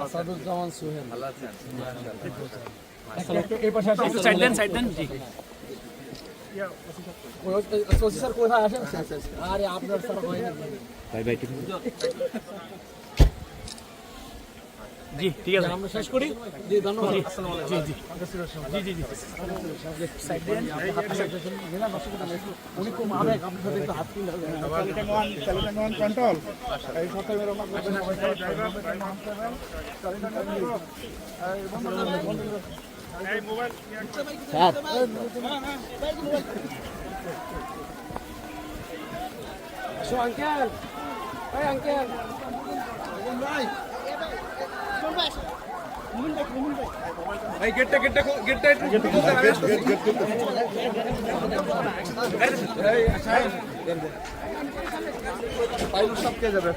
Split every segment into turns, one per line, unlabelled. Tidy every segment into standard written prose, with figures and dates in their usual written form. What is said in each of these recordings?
Asaduzzaman Sohel.
Side দেন জি।
Sir কোথায় আসেন? আরে আপনার স্যার হয় না
ভাই জি ঠিক আছে
আমরা শেষ করি। জি ধন্যবাদ।
জি
জি সাইড দেন। উনি খুব আবেগ, আপনার সাথে একটু হাত তুলে কন্ট্রোল এই সাথে মেরো না এই মোবাইল স্যার আসো আঙ্কেল। এই আঙ্কেল ভাই
এই গেটটা একটু সব কে যাবে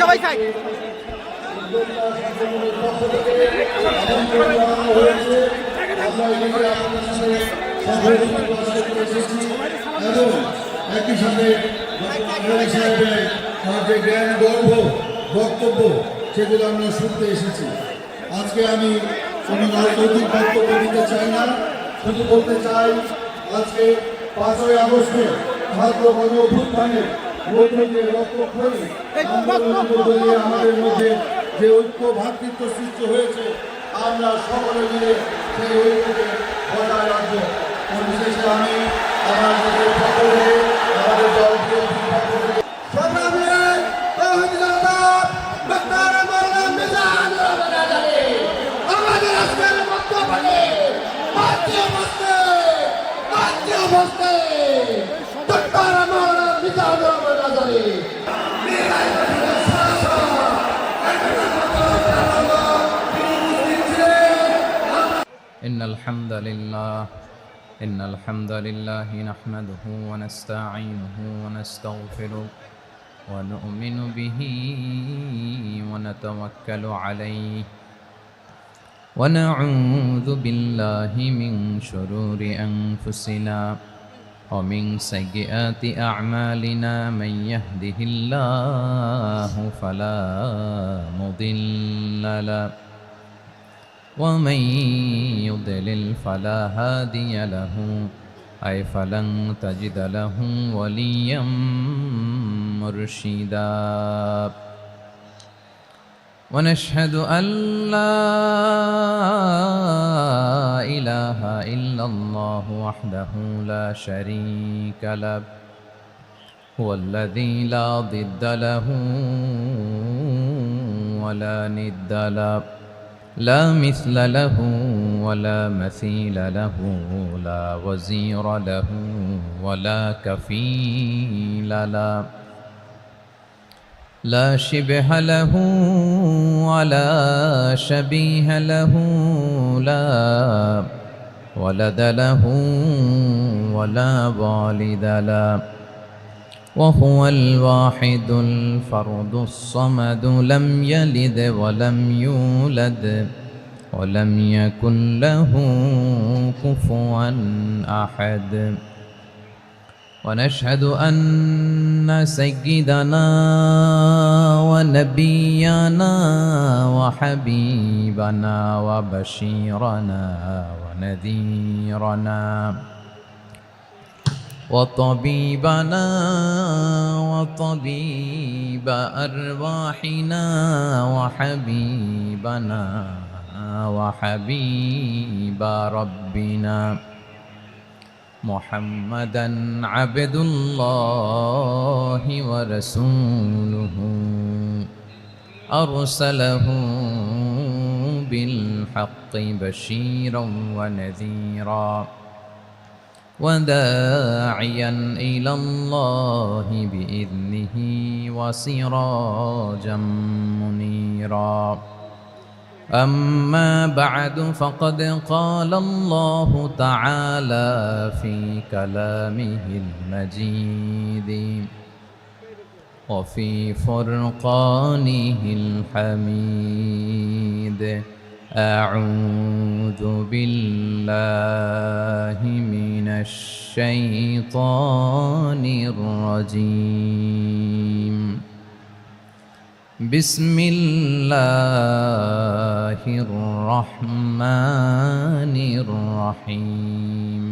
সবাই খাই।
একই সাথে যে জ্ঞান গর্ব বক্তব্য সেগুলো আমরা শুনতে এসেছি। আজকে আমি কোনো রাজনৈতিক বক্তব্য দিতে চাই না, শুধু বলতে চাই আজকে 5ই আগস্টে ছাত্র গণ অভ্যুত্থানের মধ্যে যে রক্তক্ষয়ী আন্দোলনের মধ্যে দিয়ে আমাদের মধ্যে যে ঐক্য ভ্রাতৃত্ব সৃষ্টি হয়েছে, আমরা সকলে মিলে সেই ঐক্যকে বজায় রাখবো। বিশেষে আমি আমার নিজের পক্ষ থেকে আমাদের দলকে আমাদের আজকের বক্তব্যে
إن الحمد لله نحمده ونستعينه ونستغفره ونؤمن به ونتوكل عليه ونعوذ بالله من شرور أنفسنا ومن سيئات أعمالنا من يهده الله فلا مضل له ومن يضلل فلا هادي له أي فلن تجد له وليا مرشدا ونشهد أن لا إله إلا الله وحده لا شريك له هو الذي لا ضد له ولا ند له لا مثل له ولا مثيل له لا وزير له ولا كفيل له لا شبه له ولا شبيه له لا ولد له ولا والد له وهو الواحد الفرد الصمد لم يلد ولم يولد ولم يكن له كفوا أحد ونشهد أن سيدنا ونبينا وحبيبنا وبشيرنا ونذيرنا وطبيبنا وطبيب أرواحنا وحبيبنا وحبيب ربنا محمدا عبد الله ورسوله أرسله بالحق بشيرا ونذيرا وداعيا إلى الله بإذنه وسراجا منيرا أما بعد فقد قال الله تعالى في كلامه المجيد وفي فرقانه الحميد أعوذ بالله من الشيطان الرجيم بسم الله الرحمن الرحيم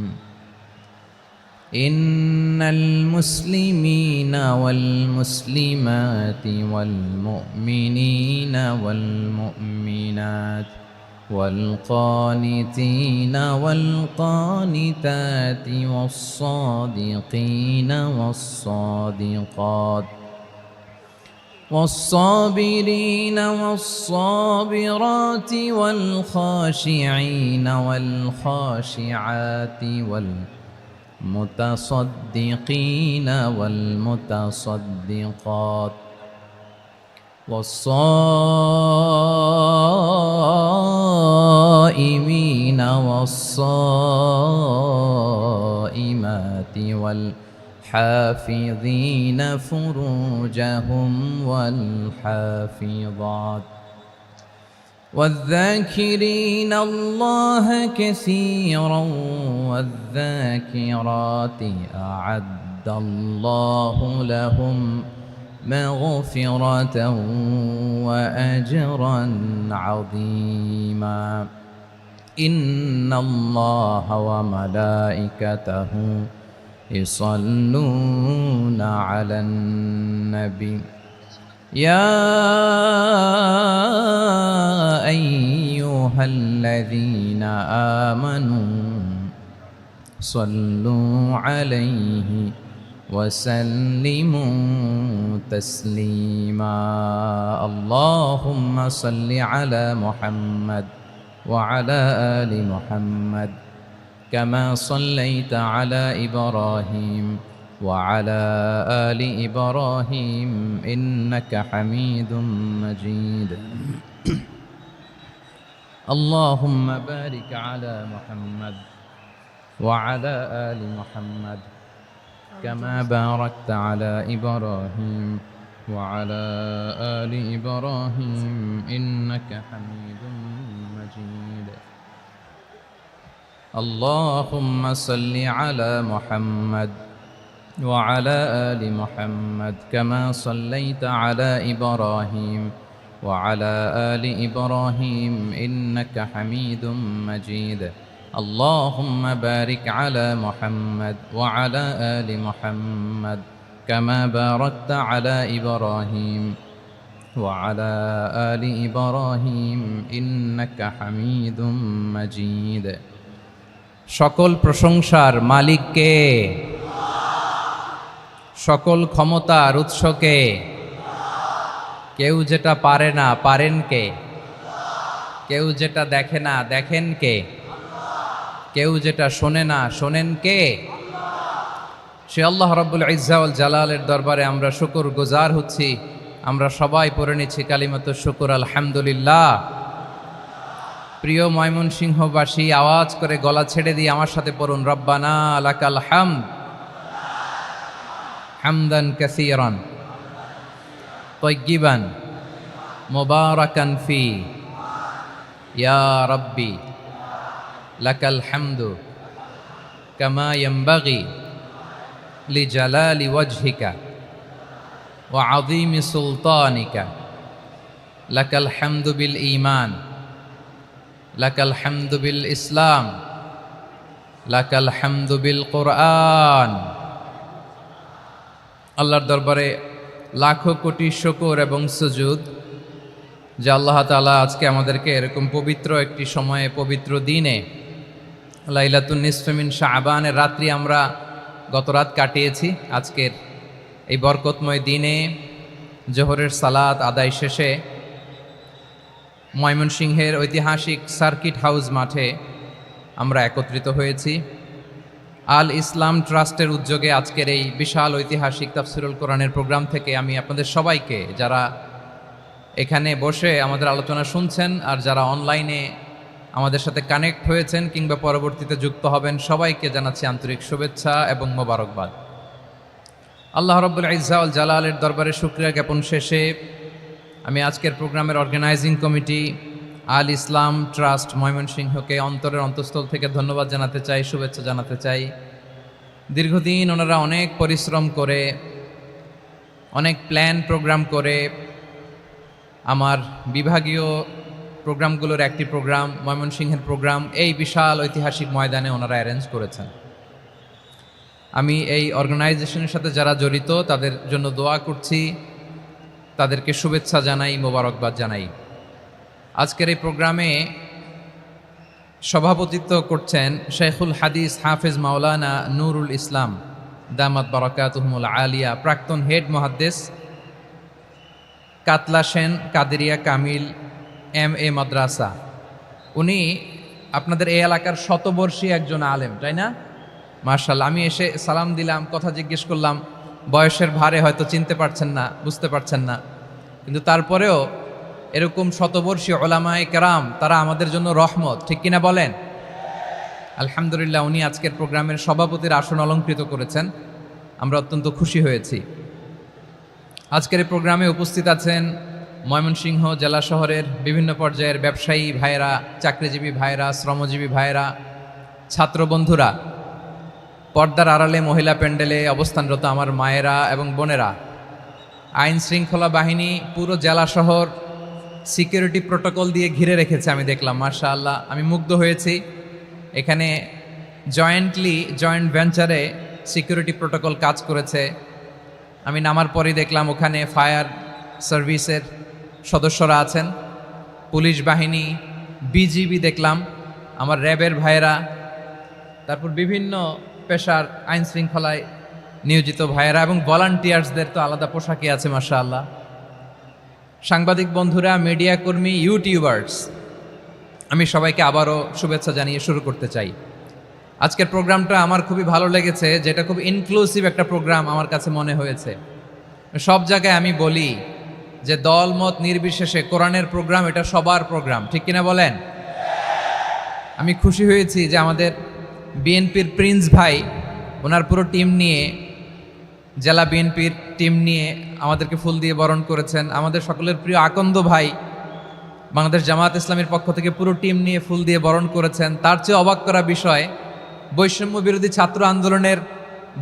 إن المسلمين والمسلمات والمؤمنين والمؤمنات والقانتين والقانتات والصادقين والصادقات والصابرين والصابرات والخاشعين والخاشعات والمتصدقين والمتصدقات والصائمين والصائمات والحافظين فروجهم والحافظات والذاكرين الله كثيرا والذاكرات أعد الله لهم مغفرة وأجرا عظيما إن الله وملائكته يصلون على النبي يا أيها الذين آمنوا صلوا عليه وسلموا تسليما اللهم صل على محمد وعلى آل محمد كما صليت على إبراهيم وعلى آل إبراهيم إنك حميد مجيد اللهم بارك على محمد وعلى آل محمد كما باركت على إبراهيم وعلى آل إبراهيم إنك حميد مجيد اللهم صل على محمد وعلى آل محمد كما صليت على إبراهيم وعلى آل إبراهيم إنك حميد مجيد اللهم بارك على محمد وعلى آل محمد كما باركت على إبراهيم وعلى آل إبراهيم إنك حميد مجيد সকল প্রশংসার মালিক কে? সকল ক্ষমতার উৎস কে? কেউ যেটা পারে না পারেন কে? কেউ যেটা দেখে না দেখেন কে? কেউ যেটা শোনে না শোনেন কে? সে আল্লাহ রাব্বুল ইজ্জা ওয়াল জালালের দরবারে আমরা শুকর গুজার হচ্ছি। আমরা সবাই পড়ে নিচ্ছি কালিমাতুশ শুকর আলহামদুলিল্লাহ। প্রিয় ময়মনসিংহবাসী আওয়াজ করে গলা ছেড়ে দিয়ে আমার সাথে পড়ুন রব্বানা লাকাল হামদ। হামদান কাসীরান তাইয়্যিবান মুবারাকান ফি ইয়া রাব্বি লাকাল হামদু কামা ইয়ানবাগি লিজালালি ওয়াজহিকা ওয়া আযীমি সুলতানিকা লাকাল হামদু বিল ঈমান লাকাল হামদু বিল ইসলাম লাকাল হামদু বিল কুরআন। আল্লাহর দরবারে লাখো কোটি শুকর এবং সুজুদ যে আল্লাহ তাআলা আজকে আমাদেরকে এরকম পবিত্র একটি সময়ে পবিত্র দিনে লাইলাতুন নিসফে মিন শাবানের রাত্রি আমরা গত রাত কাটিয়েছি। আজকের এই বরকতময় দিনে জোহরের সালাত আদায় শেষে ময়মনসিংহের ঐতিহাসিক সার্কিট হাউস মাঠে আমরা একত্রিত হয়েছি। আল ইসলাম ট্রাস্টের উদ্যোগে আজকের এই বিশাল ঐতিহাসিক তাফসিরুল কোরআনের প্রোগ্রাম থেকে আমি আপনাদের সবাইকে, যারা এখানে বসে আমাদের আলোচনা শুনছেন আর যারা অনলাইনে আমাদের সাথে কানেক্ট হয়েছেন কিংবা পরবর্তীতে যুক্ত হবেন, সবাইকে জানাচ্ছি আন্তরিক শুভেচ্ছা এবং মোবারকবাদ। আল্লাহ রাব্বুল ইজ্জা ওয়াল জালালের দরবারে শুকরিয়া জ্ঞাপন শেষে আমি আজকের প্রোগ্রামের অর্গানাইজিং কমিটি আল ইসলাম ট্রাস্ট ময়মনসিংহকে অন্তরের অন্তঃস্থল থেকে ধন্যবাদ জানাতে চাই, শুভেচ্ছা জানাতে চাই। দীর্ঘদিন ওনারা অনেক পরিশ্রম করে, অনেক প্ল্যান প্রোগ্রাম করে আমার বিভাগীয় প্রোগ্রামগুলোর একটি প্রোগ্রাম, ময়মনসিংহের প্রোগ্রাম, এই বিশাল ঐতিহাসিক ময়দানে ওনারা অ্যারেঞ্জ করেছেন। আমি এই অর্গানাইজেশনের সাথে যারা জড়িত তাদের জন্য দোয়া করছি, তাদেরকে শুভেচ্ছা জানাই, মোবারকবাদ জানাই। আজকের এই প্রোগ্রামে সভাপতিত্ব করছেন শেখুল হাদিস হাফেজ মাওলানা নুরুল ইসলাম দামাত বারাকাতুহুমুল আলিয়া, প্রাক্তন হেড মুহাদ্দিস কাতলা সেন কাদেরিয়া কামিল MA মাদ্রাসা। উনি আপনাদের এই এলাকার শতবর্ষী একজন আলেম, তাই না? মাশাআল্লাহ। আমি এসে সালাম দিলাম, কথা জিজ্ঞেস করলাম, বয়সের ভারে হয়তো চিনতে পারছেন না, বুঝতে পারছেন না, কিন্তু তারপরেও এরকম শতবর্ষী উলামায়ে কেরাম তারা আমাদের জন্য রহমত, ঠিক কিনা বলেন? আলহামদুলিল্লাহ, উনি আজকের প্রোগ্রামের সভাপতির আসন অলঙ্কৃত করেছেন, আমরা অত্যন্ত খুশি হয়েছি। আজকের এই প্রোগ্রামে উপস্থিত আছেন ময়মনসিংহ জেলা শহরের বিভিন্ন পর্যায়ের ব্যবসায়ী ভাইয়েরা, চাকরিজীবী ভাইয়েরা, শ্রমজীবী ভাইয়েরা, ছাত্র বন্ধুরা, পর্দার আড়ালে মহিলা প্যান্ডেলে অবস্থানরত আমার মায়েরা এবং বোনেরা, আইন শৃঙ্খলা বাহিনী পুরো জেলা শহর সিকিউরিটি প্রোটোকল দিয়ে ঘিরে রেখেছে, আমি দেখলাম। মাশাআল্লাহ, আমি মুগ্ধ হয়েছি। এখানে জয়েন্ট ভেঞ্চারে সিকিউরিটি প্রোটোকল কাজ করেছে। আমি নামার পরই দেখলাম ওখানে ফায়ার সার্ভিসের সদস্যরা আছেন, পুলিশ বাহিনী, বিজিবি দেখলাম, আমার র্যাবের ভাইয়েরা, তারপর বিভিন্ন পেশার আইন শৃঙ্খলায় নিয়োজিত ভাইয়েরা এবং ভলান্টিয়ার্সদের তো আলাদা পোশাকই আছে মাশাআল্লাহ। সাংবাদিক বন্ধুরা, মিডিয়া কর্মী, ইউটিউবার্স, আমি সবাইকে আবারও শুভেচ্ছা জানিয়ে শুরু করতে চাই। আজকের প্রোগ্রামটা আমার খুবই ভালো লেগেছে, যেটা খুব ইনক্লুসিভ একটা প্রোগ্রাম আমার কাছে মনে হয়েছে। সব জায়গায় আমি বলি যে দলমত নির্বিশেষে কোরআনের প্রোগ্রাম এটা সবার প্রোগ্রাম, ঠিক কিনা বলেন? আমি খুশি হয়েছি যে আমাদের বিএনপির প্রিন্স ভাই ওনার পুরো টিম নিয়ে, জেলা বিএনপির টিম নিয়ে আমাদেরকে ফুল দিয়ে বরণ করেছেন। আমাদের সকলের প্রিয় আকন্দ ভাই বাংলাদেশ জামায়াত ইসলামীর পক্ষ থেকে পুরো টিম নিয়ে ফুল দিয়ে বরণ করেছেন। তার চেয়ে অবাক করা বিষয়, বৈষম্য বিরোধী ছাত্র আন্দোলনের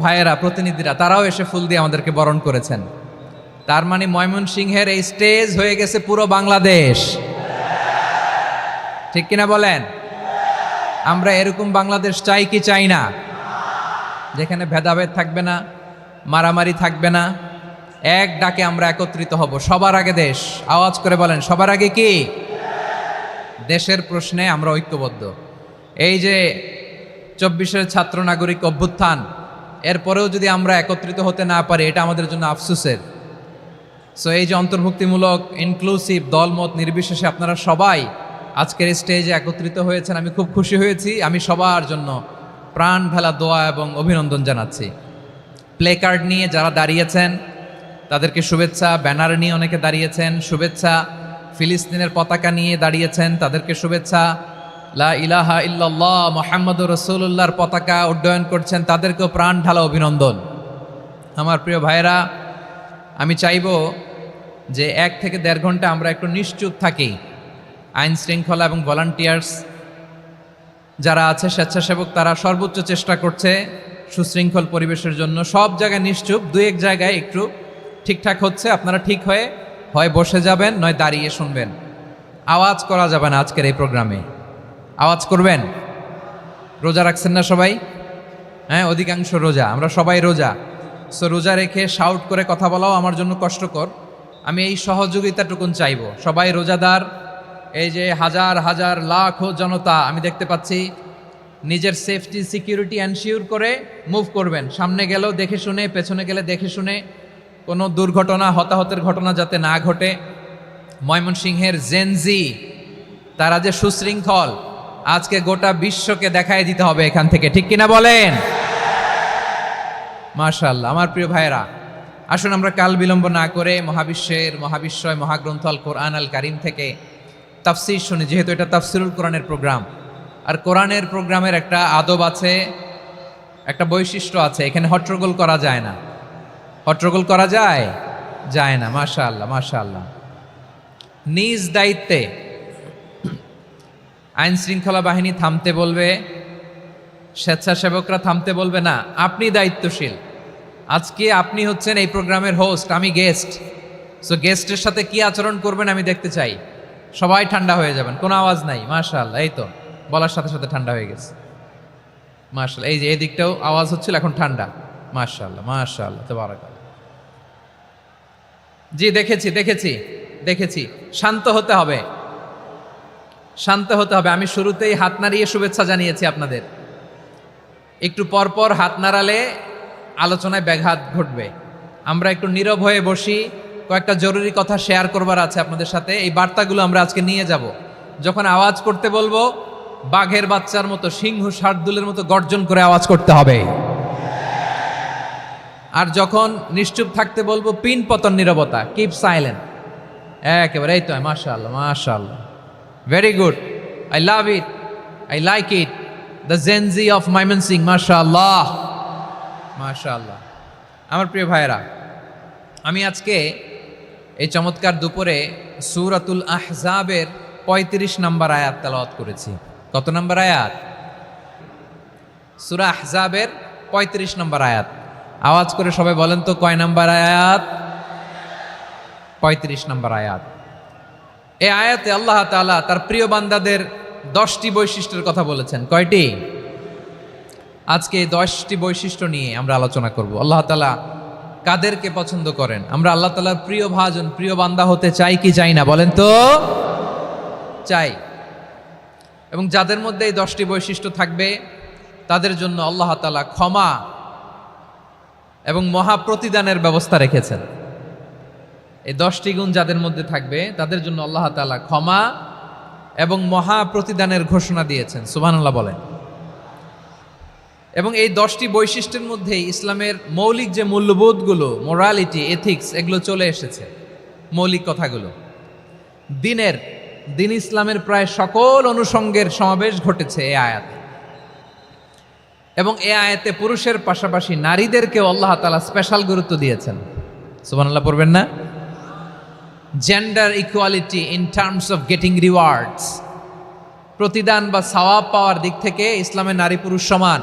ভাইয়েরা, প্রতিনিধিরা, তারাও এসে ফুল দিয়ে আমাদেরকে বরণ করেছেন। তার মানে ময়মনসিংহের এই স্টেজ হয়ে গেছে পুরো বাংলাদেশ, ঠিক কিনা বলেন? আমরা এরকম বাংলাদেশ চাই কি চাই না? যেখানে ভেদাভেদ থাকবে না, মারামারি থাকবে না, এক ডাকে আমরা একত্রিত হব। সবার আগে দেশ, আওয়াজ করে বলেন, সবার আগে কি? দেশের প্রশ্নে আমরা ঐক্যবদ্ধ। এই যে 24-এর ছাত্র নাগরিক অভ্যুত্থান, এরপরেও যদি আমরা একত্রিত হতে না পারি, এটা আমাদের জন্য আফসোসের। সো এই যে অন্তর্ভুক্তিমূলক, ইনক্লুসিভ, দলমত নির্বিশেষে আপনারা সবাই আজকের স্টেজে একত্রিত হয়েছেন, আমি খুব খুশি হয়েছি। আমি সবার জন্য প্রাণ ঢালা দোয়া এবং অভিনন্দন জানাচ্ছি। প্লে কার্ড নিয়ে যারা দাঁড়িয়েছেন তাদেরকে শুভেচ্ছা, ব্যানার নিয়ে অনেকে দাঁড়িয়েছেন শুভেচ্ছা, ফিলিস্তিনের পতাকা নিয়ে দাঁড়িয়েছেন তাদেরকে শুভেচ্ছা, লা ইলাহা ইল্লাল্লাহ মুহাম্মাদুর রাসূলুল্লাহর পতাকা উড্ডয়ন করছেন তাদেরকেও প্রাণ ঢালা অভিনন্দন। আমার প্রিয় ভাইরা, আমি চাইব যে 1 থেকে 1.5 ঘন্টা আমরা একটু নিশ্চুপ থাকি। আইন শৃঙ্খলা এবং ভলান্টিয়ার্স যারা আছে, স্বেচ্ছাসেবক, তারা সর্বোচ্চ চেষ্টা করছে সুশৃঙ্খল পরিবেশের জন্য। সব জায়গায় নিশ্চুপ, 2-1 জায়গায় একটু ঠিকঠাক হচ্ছে। আপনারা ঠিক হয়ে হয় বসে যাবেন, নয় দাঁড়িয়ে শুনবেন। আওয়াজ করা যাবে না আজকের এই প্রোগ্রামে। আওয়াজ করবেন? রোজা রাখছেন না সবাই? হ্যাঁ, অধিকাংশ রোজা, আমরা সবাই রোজা। সো রোজা রেখে শাউট করে কথা বলাও আমার জন্য কষ্টকর। আমি এই সহযোগিতাটুকুন চাইব। সবাই রোজাদার, এই যে হাজার হাজার লাখো জনতা আমি দেখতে পাচ্ছি, নিজের সেফটি সিকিউরিটি এনশিওর করে মুভ করবেন। সামনে গেলেও দেখে শুনে, পেছনে গেলে দেখে শুনে, কোনো দুর্ঘটনা, হতাহতের ঘটনা যাতে না ঘটে। ময়মনসিংহের জেনজি তারা যে সুশৃঙ্খল, আজকে গোটা বিশ্বকে দেখায় দিতে হবে এখান থেকে, ঠিক কিনা বলেন? মাশাআল্লাহ। আমার প্রিয় ভাইয়েরা, আসুন আমরা কাল বিলম্ব না করে মহাবিশ্বয় মহাগ্রন্থ আল কোরআন আল কারিম থেকে তাফসির শুনি। যেহেতু এটা তাফসিরুল কোরআনের প্রোগ্রাম, আর কোরআনের প্রোগ্রামের একটা আদব আছে, একটা বৈশিষ্ট্য আছে। এখানে হট্টগোল করা যায় না। হট্টগোল করা যায় না। মাশাআল্লাহ, মাশাআল্লাহ। নিজ দায়িত্বে আইন শৃঙ্খলা বাহিনী থামতে বলবে, স্বেচ্ছাসেবকরা থামতে বলবে না। আপনি দায়িত্বশীল। আজকে আপনি হচ্ছেন এই প্রোগ্রামের হোস্ট, আমি গেস্ট। সো গেস্টের সাথে কি আচরণ করবেন আমি দেখতে চাই। সবাই ঠান্ডা হয়ে যাবেন, কোনো আওয়াজ নাই। মাশাআল্লাহ, এই তো বলার সাথে সাথে ঠান্ডা হয়ে গেছে। মাশাআল্লাহ, এই যে এই দিকটাও আওয়াজ হচ্ছিল, এখন ঠান্ডা। মাশাআল্লাহ, মাশাআল্লাহ, তাবারাকাল্লাহ। জি, দেখেছি। শান্ত হতে হবে, শান্ত হতে হবে। আমি শুরুতেই হাত নাড়িয়ে শুভেচ্ছা জানিয়েছি আপনাদের। একটু পরপর হাত নাড়ালে আলোচনায় ব্যাঘাত ঘটবে। আমরা একটু নীরব হয়ে বসি, কয়েকটা জরুরি কথা শেয়ার করবার আছে আপনাদের সাথে। এই বার্তাগুলো আমরা আজকে নিয়ে যাব। যখন আওয়াজ করতে বলবো, বাঘের বাচ্চার মতো, সিংহ শার্দুলের মতো গর্জন করে আওয়াজ করতে হবে। আর যখন নিশ্চুপ থাকতে বলবো, পিন পতন নীরবতা, কিপ সাইলেন্ট। একেবারে এই তো। মাশাআল্লাহ, মাশাআল্লাহ, very good, I love it, I like it, the Gen Z of Mymensingh. মাশাআল্লাহ, মাশাআল্লাহ। আমার প্রিয় ভাইয়েরা, আমি আজকে এই চমৎকার দুপুরে সূরাতুল আহজাবের 35 নম্বর আয়াত তেলাওয়াত করেছি। কত নম্বর আয়াত? সূরা আহজাবের 35 নম্বর আয়াত। আওয়াজ করে সবাই বলেন তো, কয় নম্বর আয়াত? 35 নম্বর আয়াত। এই আয়াতে আল্লাহ তাআলা তার প্রিয় বান্দাদের 10টি বৈশিষ্ট্যের কথা বলেছেন। কয়টি? আজকে এই 10টি বৈশিষ্ট্য নিয়ে আমরা আলোচনা করব। আল্লাহ তাআলা কাদেরকে পছন্দ করেন? আমরা আল্লাহ তাআলার প্রিয় ভাজন, প্রিয় বান্দা হতে চাই কি চাই না? বলেন তো। চাই। এবং যাদের মধ্যে এই 10টি বৈশিষ্ট্য থাকবে, তাদের জন্য আল্লাহ তাআলা ক্ষমা এবং মহা প্রতিদানের ব্যবস্থা রেখেছেন। এই 10টি গুণ যাদের মধ্যে থাকবে, তাদের জন্য আল্লাহ তাআলা ক্ষমা এবং মহা প্রতিদানের ঘোষণা দিয়েছেন। সুবহানাল্লাহ বলেন। এবং এই 10টি বৈশিষ্ট্যের মধ্যে ইসলামের মৌলিক যে মূল্যবোধগুলো, মোরালিটি, এথিক্স, এগুলো চলে এসেছে। মৌলিক কথাগুলো দিন ইসলামের প্রায় সকল অনুষঙ্গের সমাবেশ ঘটেছে এই আয়াতে। এবং এই আয়াতে পুরুষের পাশাপাশি নারীদেরকেও আল্লাহ তাআলা স্পেশাল গুরুত্ব দিয়েছেন। সুবহানাল্লাহ পড়বেন না? Gender equality in terms of getting rewards, প্রতিদান বা সওয়াব পাওয়ার দিক থেকে ইসলামে নারী পুরুষ সমান।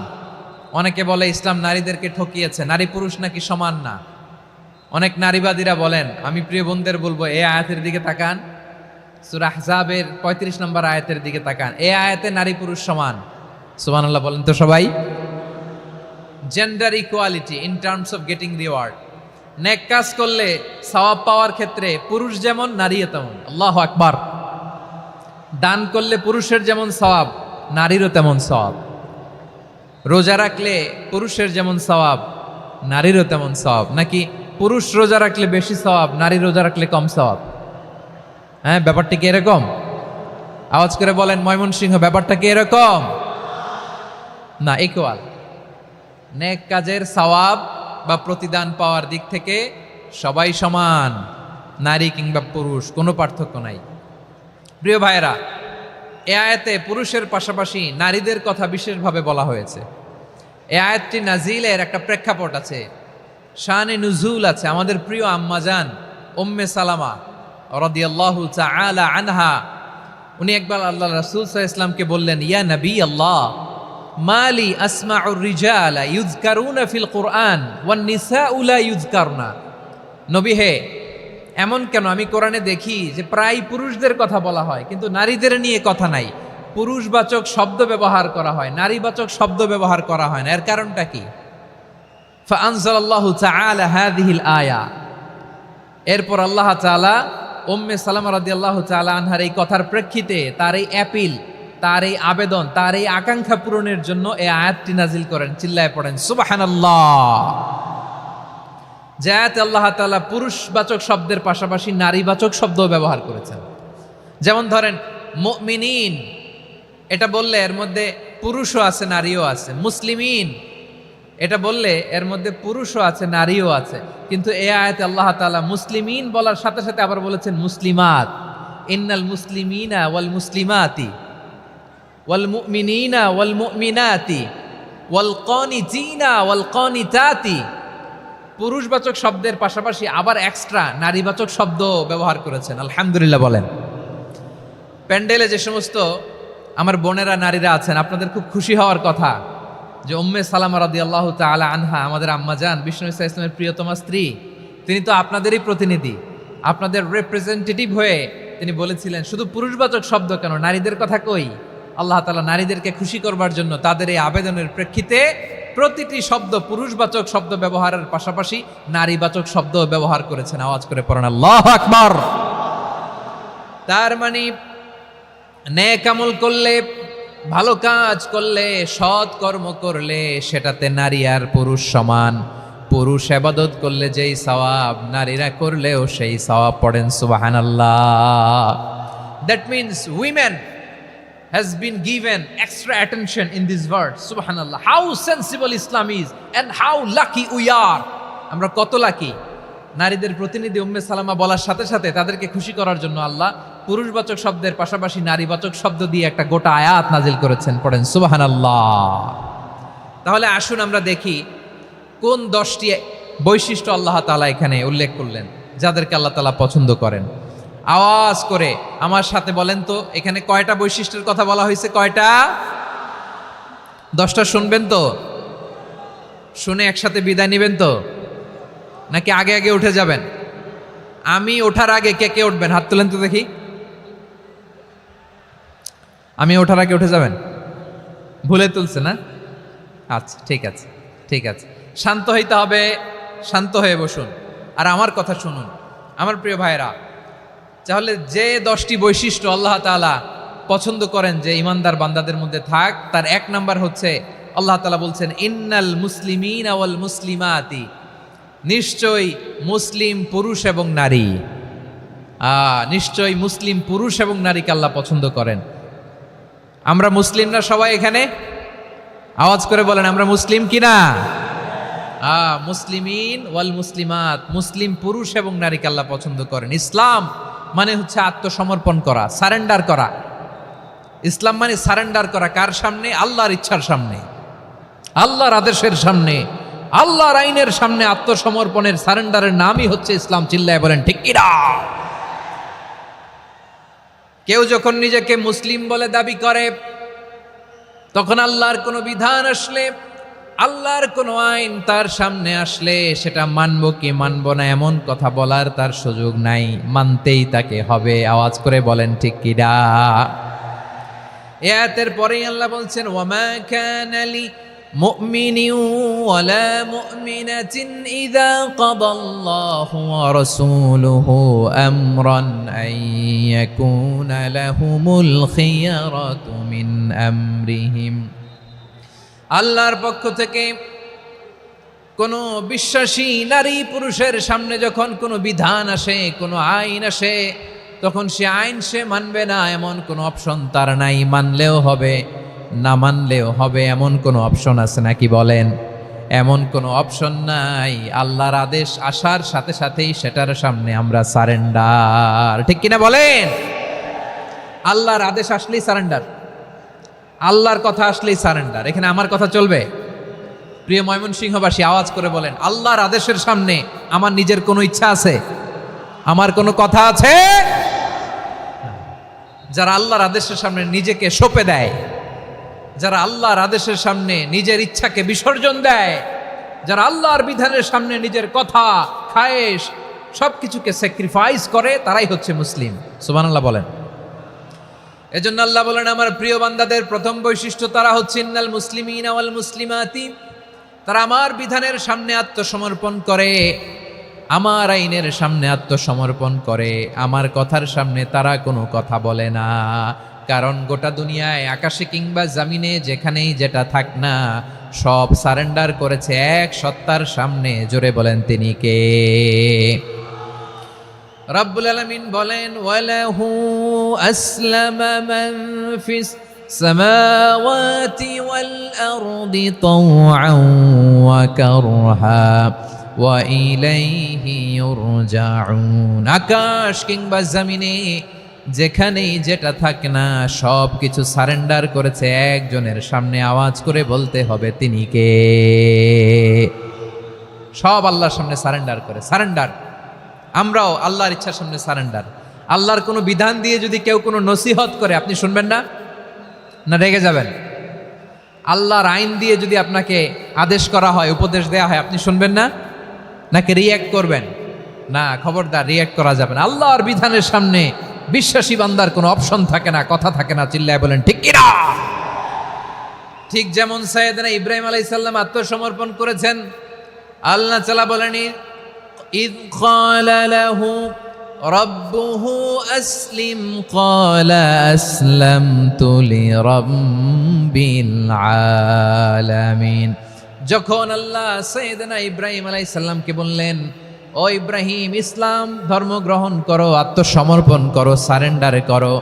অনেকে বলে ইসলাম নারীদেরকে ঠকিয়েছে, নারী পুরুষ নাকি সমান না। অনেক নারীবাদীরা বলেন, আমি প্রিয় বোনদের বলবো, এই আয়াতের দিকে তাকান, সূরা আহজাবের 35 নম্বর আয়াতের দিকে তাকান। এই আয়াতে নারী পুরুষ সমান। সুবহানাল্লাহ বলেন তো সবাই। Gender equality in terms of getting reward, নেক কাজ করলে সওয়াব পাওয়ার ক্ষেত্রে পুরুষ যেমন, নারীও তেমন। আল্লাহু আকবার। দান করলে পুরুষের যেমন সওয়াব, নারীরও তেমন সওয়াব। রোজা রাখলে পুরুষের যেমন সওয়াব, নারীরও তেমন সওয়াব। নাকি পুরুষ রোজা রাখলে বেশি সওয়াব, নারী রোজা রাখলে কম সওয়াব? হ্যাঁ, ব্যাপারটা কি এরকম? আওয়াজ করে বলেন ময়মনসিংহ, ব্যাপারটা কি এরকম? না, ইকুয়াল। নেক কাজের সওয়াব বা প্রতিদান পাওয়ার দিক থেকে সবাই সমান, নারী কিংবা পুরুষ, কোনো পার্থক্য নাই। প্রিয় ভাইয়েরা, এ আয়াতে পুরুষের পাশাপাশি নারীদের কথা বিশেষভাবে বলা হয়েছে। এ আয়াতটি নাজিলের একটা প্রেক্ষাপট আছে। শানে নুজুল আছে। আমাদের প্রিয় আম্মাজান উম্মে সালামা রাদিয়াল্লাহু তাআলা আনহা, উনি একবার আল্লাহ রাসূল সাল্লাল্লাহু আলাইহি ওয়াসাল্লামকে বললেন, ইয়া নবী আল্লাহ, মালি আসমাউর রিজালা ইউযকারুনা ফিল কুরআন ওয়ান নিসাউ লা ইউযকারনা। নবী হে, এমন কেন আমি কোরআনে দেখি যে প্রায় পুরুষদের কথা বলা হয় কিন্তু নারীদের নিয়ে কথা নাই, পুরুষবাচক শব্দ ব্যবহার করা হয়, নারীবাচক শব্দ ব্যবহার করা হয় না, এর কারণটা কি? ফাআনজালাল্লাহু তাআলা হাযিহিল আয়া। এরপর আল্লাহ তাআলা উম্মে সালামা রাদিয়াল্লাহু তাআলা আনহার এই কথার প্রেক্ষিতে, তার এই অ্যাপিল, তার এই আবেদন, তার এই আকাঙ্ক্ষা পূরণের জন্য এই আয়াতটি নাজিল করেন। চিল্লায় পড়েন সুবহানাল্লাহ। যে আয়াতে আল্লাহ তাআলা পুরুষবাচক শব্দের পাশাপাশি নারীবাচক শব্দ ব্যবহার করেছেন। যেমন ধরেন মুমিনিন, এটা বললে এর মধ্যে পুরুষও আছে নারীও আছে। মুসলিমিন, এটা বললে এর মধ্যে পুরুষও আছে নারীও আছে। কিন্তু এই আয়াতে আল্লাহ তাআলা মুসলিমিন বলার সাথে সাথে আবার বলেছেন মুসলিমাত। ইন্নাল মুসলিমিনা ওয়াল মুসলিমাতি ওয়াল মুমিনিনা ওয়াল মুমিনাতি ওয়াল কানিতিনা ওয়াল কানিতাতি। পুরুষবাচক শব্দের পাশাপাশি আবার এক্সট্রা নারীবাচক শব্দ ব্যবহার করেছেন। আলহামদুলিল্লাহ বলেন। প্যান্ডেলে যে সমস্ত আমার বোনেরা নারীরা আছেন, আপনাদের খুব খুশি হওয়ার কথা যে উম্মে সালামা রাদিয়াল্লাহু তাআলা আনহা, আমাদের আম্মাজান বিষ্ণু ইসা ইসলামের প্রিয়তমা স্ত্রী, তিনি তো আপনাদেরই প্রতিনিধি, আপনাদের রিপ্রেজেন্টেটিভ হয়ে তিনি বলেছিলেন শুধু পুরুষবাচক শব্দ কেন, নারীদের কথা কই। আল্লাহ তাআলা নারীদেরকে খুশি করবার জন্য তাদের এই আবেদনের প্রেক্ষিতে প্রতিটি শব্দ পুরুষবাচক শব্দ ব্যবহারের পাশাপাশি নারীবাচক শব্দ ব্যবহার করেছেন। আওয়াজ করে পড়েন আল্লাহু আকবার। তার মানে নেক আমল করলে, ভালো কাজ করলে, সৎ কর্ম করলে সেটাতে নারী আর পুরুষ সমান। পুরুষ ইবাদত করলে যেই সওয়াব, নারীরা করলেও সেই সওয়াব। পড়েন সুবহানাল্লাহ। That means women has been given extra attention in this verse. Subhanallah. How sensible Islam is and how lucky we are. আমরা কত লাকি। নারীদের প্রতিনিধি উম্মে সালামা বলার সাথে সাথে তাদেরকে খুশি করার জন্য আল্লাহ পুরুষবাচক শব্দের পাশাপাশি নারীবাচক শব্দ দিয়ে একটা গোটা আয়াত নাজিল করেছেন। পড়েন সুবহানাল্লাহ। তাহলে আসুন আমরা দেখি কোন 10টি বৈশিষ্ট্য আল্লাহ তাআলা এখানে উল্লেখ করলেন যাদেরকে আল্লাহ তাআলা পছন্দ করেন। আওয়াজ করে আমার সাথে বলেন তো, এখানে কয়টা বৈশিষ্ট্যের কথা বলা হয়েছে? কয়টা? 10টা শুনবেন তো? শুনে একসাথে বিদায় নেবেন তো, নাকি আগে আগে উঠে যাবেন? আমি ওঠার আগে কে কে উঠবেন? হাত তুলেন তো দেখি। আমি ওঠার আগে উঠে যাবেন? ভুলে তুলছে না? আচ্ছা, ঠিক আছে, ঠিক আছে। শান্ত হইতে হবে, শান্ত হয়ে বসুন আর আমার কথা শুনুন আমার প্রিয় ভাইরা। তাহলে যে 10টি বৈশিষ্ট্য আল্লাহ তাআলা পছন্দ করেন যে ইমানদার বান্দাদের মধ্যে থাক, তার 1 নাম্বার হচ্ছে আল্লাহ তাআলা বলছেন ইন্নাল মুসলিমিনা ওয়াল মুসলিমাতি। নিশ্চয়ই মুসলিম পুরুষ এবং নারী, নিশ্চয়ই মুসলিম পুরুষ এবং নারীকে আল্লাহ পছন্দ করেন। আমরা মুসলিম না সবাই এখানে? আওয়াজ করে বলেন আমরা মুসলিম কিনা? মুসলিমিন ওয়াল মুসলিমাত, মুসলিম পুরুষ এবং নারীকে আল্লাহ পছন্দ করেন। ইসলাম মানে হচ্ছে আত্মসমর্পণ করা, সারেন্ডার করা। ইসলাম মানে সারেন্ডার করা। কার সামনে? আল্লাহর ইচ্ছার সামনে, আল্লাহর আদেশের সামনে, আল্লাহর আইনের সামনে আত্মসমর্পণের, সারেন্ডারের নামই হচ্ছে ইসলাম। চিল্লায় বলেন ঠিক কিনা? কেউ যখন নিজেকে মুসলিম বলে দাবি করে, তখন আল্লাহর কোনো বিধান আসলে, আল্লাহর কোনো আইন তার সামনে আসলে সেটা মানবো কি মানবো না এমন কথা বলার তার সুযোগ নাই, মানতেই তাকে হবে। আওয়াজ করে বলেন ঠিক কিনা? এই আয়াতের পরেই আল্লাহ বলছেন ওয়ামা কানা লি মুমিনিন ওয়ালা মুমিনাতিন ইযা কাদাল্লাহু ওয়া রাসূলুহু আমরান আন ইয়াকুনা লাহুমুল খিয়ারাতু মিন আমরিহিম। আল্লাহর পক্ষ থেকে কোনো বিশ্বাসী নারী পুরুষের সামনে যখন কোনো বিধান আসে, কোনো আইন আসে, তখন সে আইন সে মানবে না এমন কোনো অপশন তার নাই। মানলেও হবে, না মানলেও হবে এমন কোনো অপশন আছে নাকি বলেন? এমন কোনো অপশন নাই। আল্লাহর আদেশ আসার সাথে সাথেই সেটার সামনে আমরা সারেন্ডার। ঠিক কিনা বলেন? আল্লাহর আদেশ আসলেই সারেন্ডার, আল্লাহর কথা আসলেই সারেন্ডার। এখানে আমার কথা চলবে? প্রিয় ময়মনসিংহবাসী আওয়াজ করে বলেন, আল্লাহর আদেশের সামনে আমার নিজের কোনো ইচ্ছা আছে? আমার কোনো কথা আছে? যারা আল্লাহর আদেশের সামনে নিজেকে সঁপে দেয়, যারা আল্লাহর আদেশের সামনে নিজের ইচ্ছাকে বিসর্জন দেয়, যারা আল্লাহর বিধানের সামনে নিজের কথা, খায়েশ সবকিছুকে স্যাক্রিফাইস করে, তারাই হচ্ছে মুসলিম। সুবহানাল্লাহ বলেন। এজন্য আল্লাহ বলেন, আমার প্রিয় বান্দাদের প্রথম বৈশিষ্ট্য তারা হচ্ছে ইন্নাল মুসলিমিনা ওয়াল মুসলিমাতি, তারা আমার বিধানের সামনে আত্মসমর্পণ করে, আমার আইনের সামনে আত্মসমর্পণ করে, আমার কথার সামনে তারা কোনো কথা বলে না। কারণ গোটা দুনিয়ায় আকাশে কিংবা জামিনে যেখানেই যেটা থাক না, সব সারেন্ডার করেছে এক সত্তার সামনে। জোরে বলেন তিনি কে? রব্বুল আলামিন বলেন, ওয়ালাহু আসলামা মান ফিস সামাওয়াতি ওয়াল আরদি তাওআন ওয়া কারহা ওয়া ইলাইহি ইউরজাউন। আকাশ কিংবা জমিনে যেখানেই যেটা থাকে না, সব কিছু সারেন্ডার করেছে একজনের সামনে। আওয়াজ করে বলতে হবে তিনি কে? সব আল্লাহর সামনে সারেন্ডার করে। সারেন্ডার। আমরাও আল্লাহর ইচ্ছার সামনে সারেন্ডার। আল্লাহর কোনো বিধান দিয়ে যদি কেউ কোনো নসিহত করে, আপনি শুনবেন না? না রেগে যাবেন? আল্লাহর আইন দিয়ে যদি আপনাকে আদেশ করা হয়, উপদেশ দেয়া হয়, আপনি শুনবেন না? নাকি রিয়্যাক্ট করবেন? না, খবরদার, রিয়্যাক্ট করা যাবে না। আল্লাহর বিধানের সামনে বিশ্বাসী বান্দার কোনো অপশন থাকে না, কথা থাকে না। চিল্লায় বলেন ঠিক কিনা? ঠিক যেমন সাইয়েদনা ইব্রাহিম আলাইহিস সালাম আত্মসমর্পণ করেছেন। আল্লাহ তাআলা বলেন, ইয ক্বালা লাহু রাব্বুহু আসলিম ক্বালা আসলামতু লিরাব্বিল আলামিন। যখন আল্লাহ সাইয়েদনা ইব্রাহিম আলাইহিস সালামকে বললেন, ও ইব্রাহিম, ইসলাম ধর্ম গ্রহণ করো, আত্মসমর্পণ করো, সারেন্ডার করো,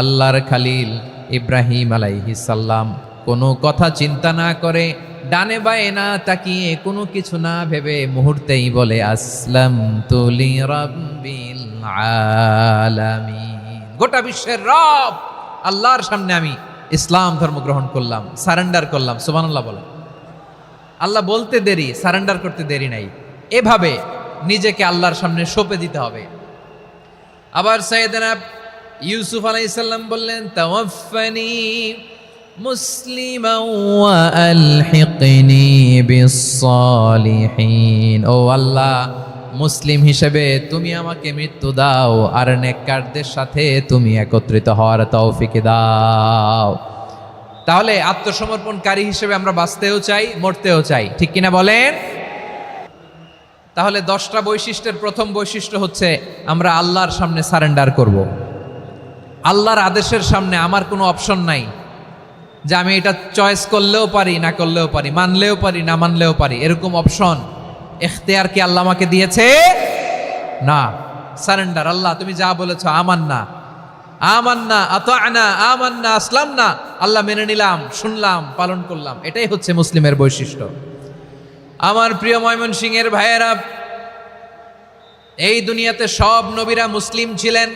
আল্লাহর খালিল ইব্রাহিম আলাইহিস সালাম কোনো কথা চিন্তা না করে, ডানে বায়ে না তাকিয়ে, কোনো কিছু না ভেবে মুহূর্তেই বলে, আসলামতু লিরাব্বিল আলামিন। গোটা বিশ্বের রব আল্লাহর সামনে আমি ইসলাম ধর্ম গ্রহণ করলাম, সারেন্ডার করলাম। সুবহানাল্লাহ বলেন। আল্লাহ বলতে দেরি, সারেন্ডার করতে দেরি নাই। এভাবে নিজেকে আল্লাহর সামনে সঁপে দিতে হবে। আবার সাইয়েদনা ইউসুফ আলাইহিস সালাম বললেন, তাওয়াফফানি মুসলিমান ওয়া আলহিকনি বিস-সালিহিন। ও আল্লাহ, মুসলিম হিসেবে তুমি আমাকে মৃত্যু দাও, আর নেককারদের সাথে তুমি একত্রিত হওয়ার তৌফিক দাও। তাহলে আত্মসমর্পণকারী হিসেবে আমরা বাঁচতেও চাই, মরতেও চাই। ঠিক কিনা বলেন? তাহলে 10টা বৈশিষ্ট্যের প্রথম বৈশিষ্ট্য হচ্ছে আমরা আল্লাহর সামনে সারেন্ডার করব। আল্লাহর আদেশের সামনে আমার কোনো অপশন নাই যে আমি এটা চয়েস করলেও পারি, না করলেও পারি, মানলেও পারি, না মানলেও পারি। এরকম অপশন, এখতিয়ার কি আল্লাহ আমাকে দিয়েছে? না। সারেন্ডার। আল্লাহ তুমি যা বলেছ, আমান্না আমান্না আতা'না আমান্না আসলামনা, আল্লাহ মেনে নিলাম, শুনলাম, পালন করলাম। এটাই হচ্ছে মুসলিমের বৈশিষ্ট্য। আমার প্রিয় ময়মনসিংহের ভাইয়েরা, এই দুনিয়াতে সব নবীরা মুসলিম ছিলেন।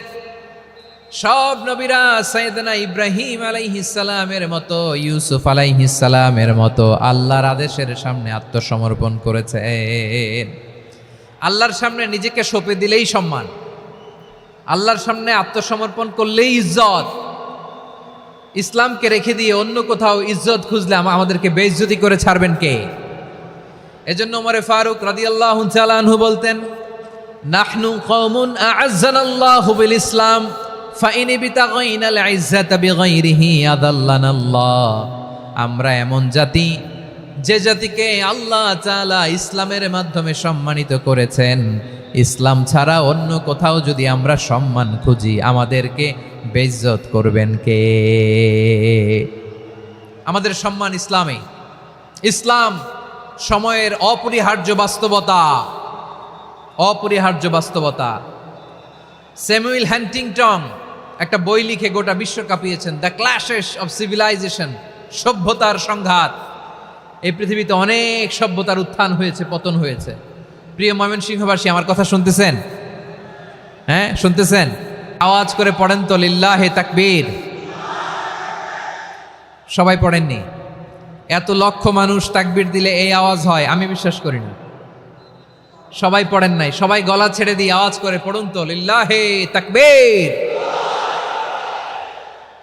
সব নবীরা সাইয়েদনা ইব্রাহিম আলাইহিস সালামের মতো, ইউসুফ আলাইহিস সালামের মতো আল্লাহর আদেশের সামনে আত্মসমর্পণ করেছেন। আল্লাহর সামনে নিজেকে সঁপে দিলেই সম্মান, আল্লাহর সামনে আত্মসমর্পণ করলেই ইজ্জত। ইসলামকে রেখে দিয়ে অন্য কোথাও ইজ্জত খুঁজলে আমাদেরকে বেইজ্জতি করে ছাড়বেন কে? এজন্য ওমর ফারুক রাদিয়াল্লাহু তাআলা আনহু বলতেন, নাহনু কওমুন আ'আজ্জানাল্লাহু বিল ইসলাম ফাইন বিতাগাইনাল ইজ্জাতা বিগাইরিহি আদাল্লানাল্লাহ। আমরা এমন জাতি, যে জাতিকে আল্লাহ তাআলা ইসলামের মাধ্যমে সম্মানিত করেছেন। ইসলাম ছাড়া অন্য কোথাও যদি আমরা সম্মান খুঁজি, আমাদেরকে বেইজ্জত করবেন কে? আমাদের সম্মান ইসলামে। ইসলাম সময়ের অপরিহার্য বাস্তবতা, অপরিহার্য বাস্তবতা। স্যামুয়েল হ্যান্টিংটন একটা বই লিখে গোটা বিশ্ব কাঁপিয়েছেন, দ্য ক্ল্যাশেস অফ সিভিলাইজেশন, সভ্যতার সংঘাত। এই পৃথিবীতে অনেক সভ্যতার উত্থান হয়েছে, পতন হয়েছে। প্রিয় ময়মনসিংহবাসী, আমার কথা শুনতেছেন? হ্যাঁ, শুনতেছেন? আওয়াজ করে পড়েন তো, লিল্লাহে তাকবীর। সবাই পড়েননি? এত লক্ষ মানুষ তাকবীর দিলে এই আওয়াজ হয়, আমি বিশ্বাস করি না। সবাই পড়েন নাই, সবাই গলা ছেড়ে দিয়ে আওয়াজ করে পড়ুন তো, লিল্লাহে তাকবীর,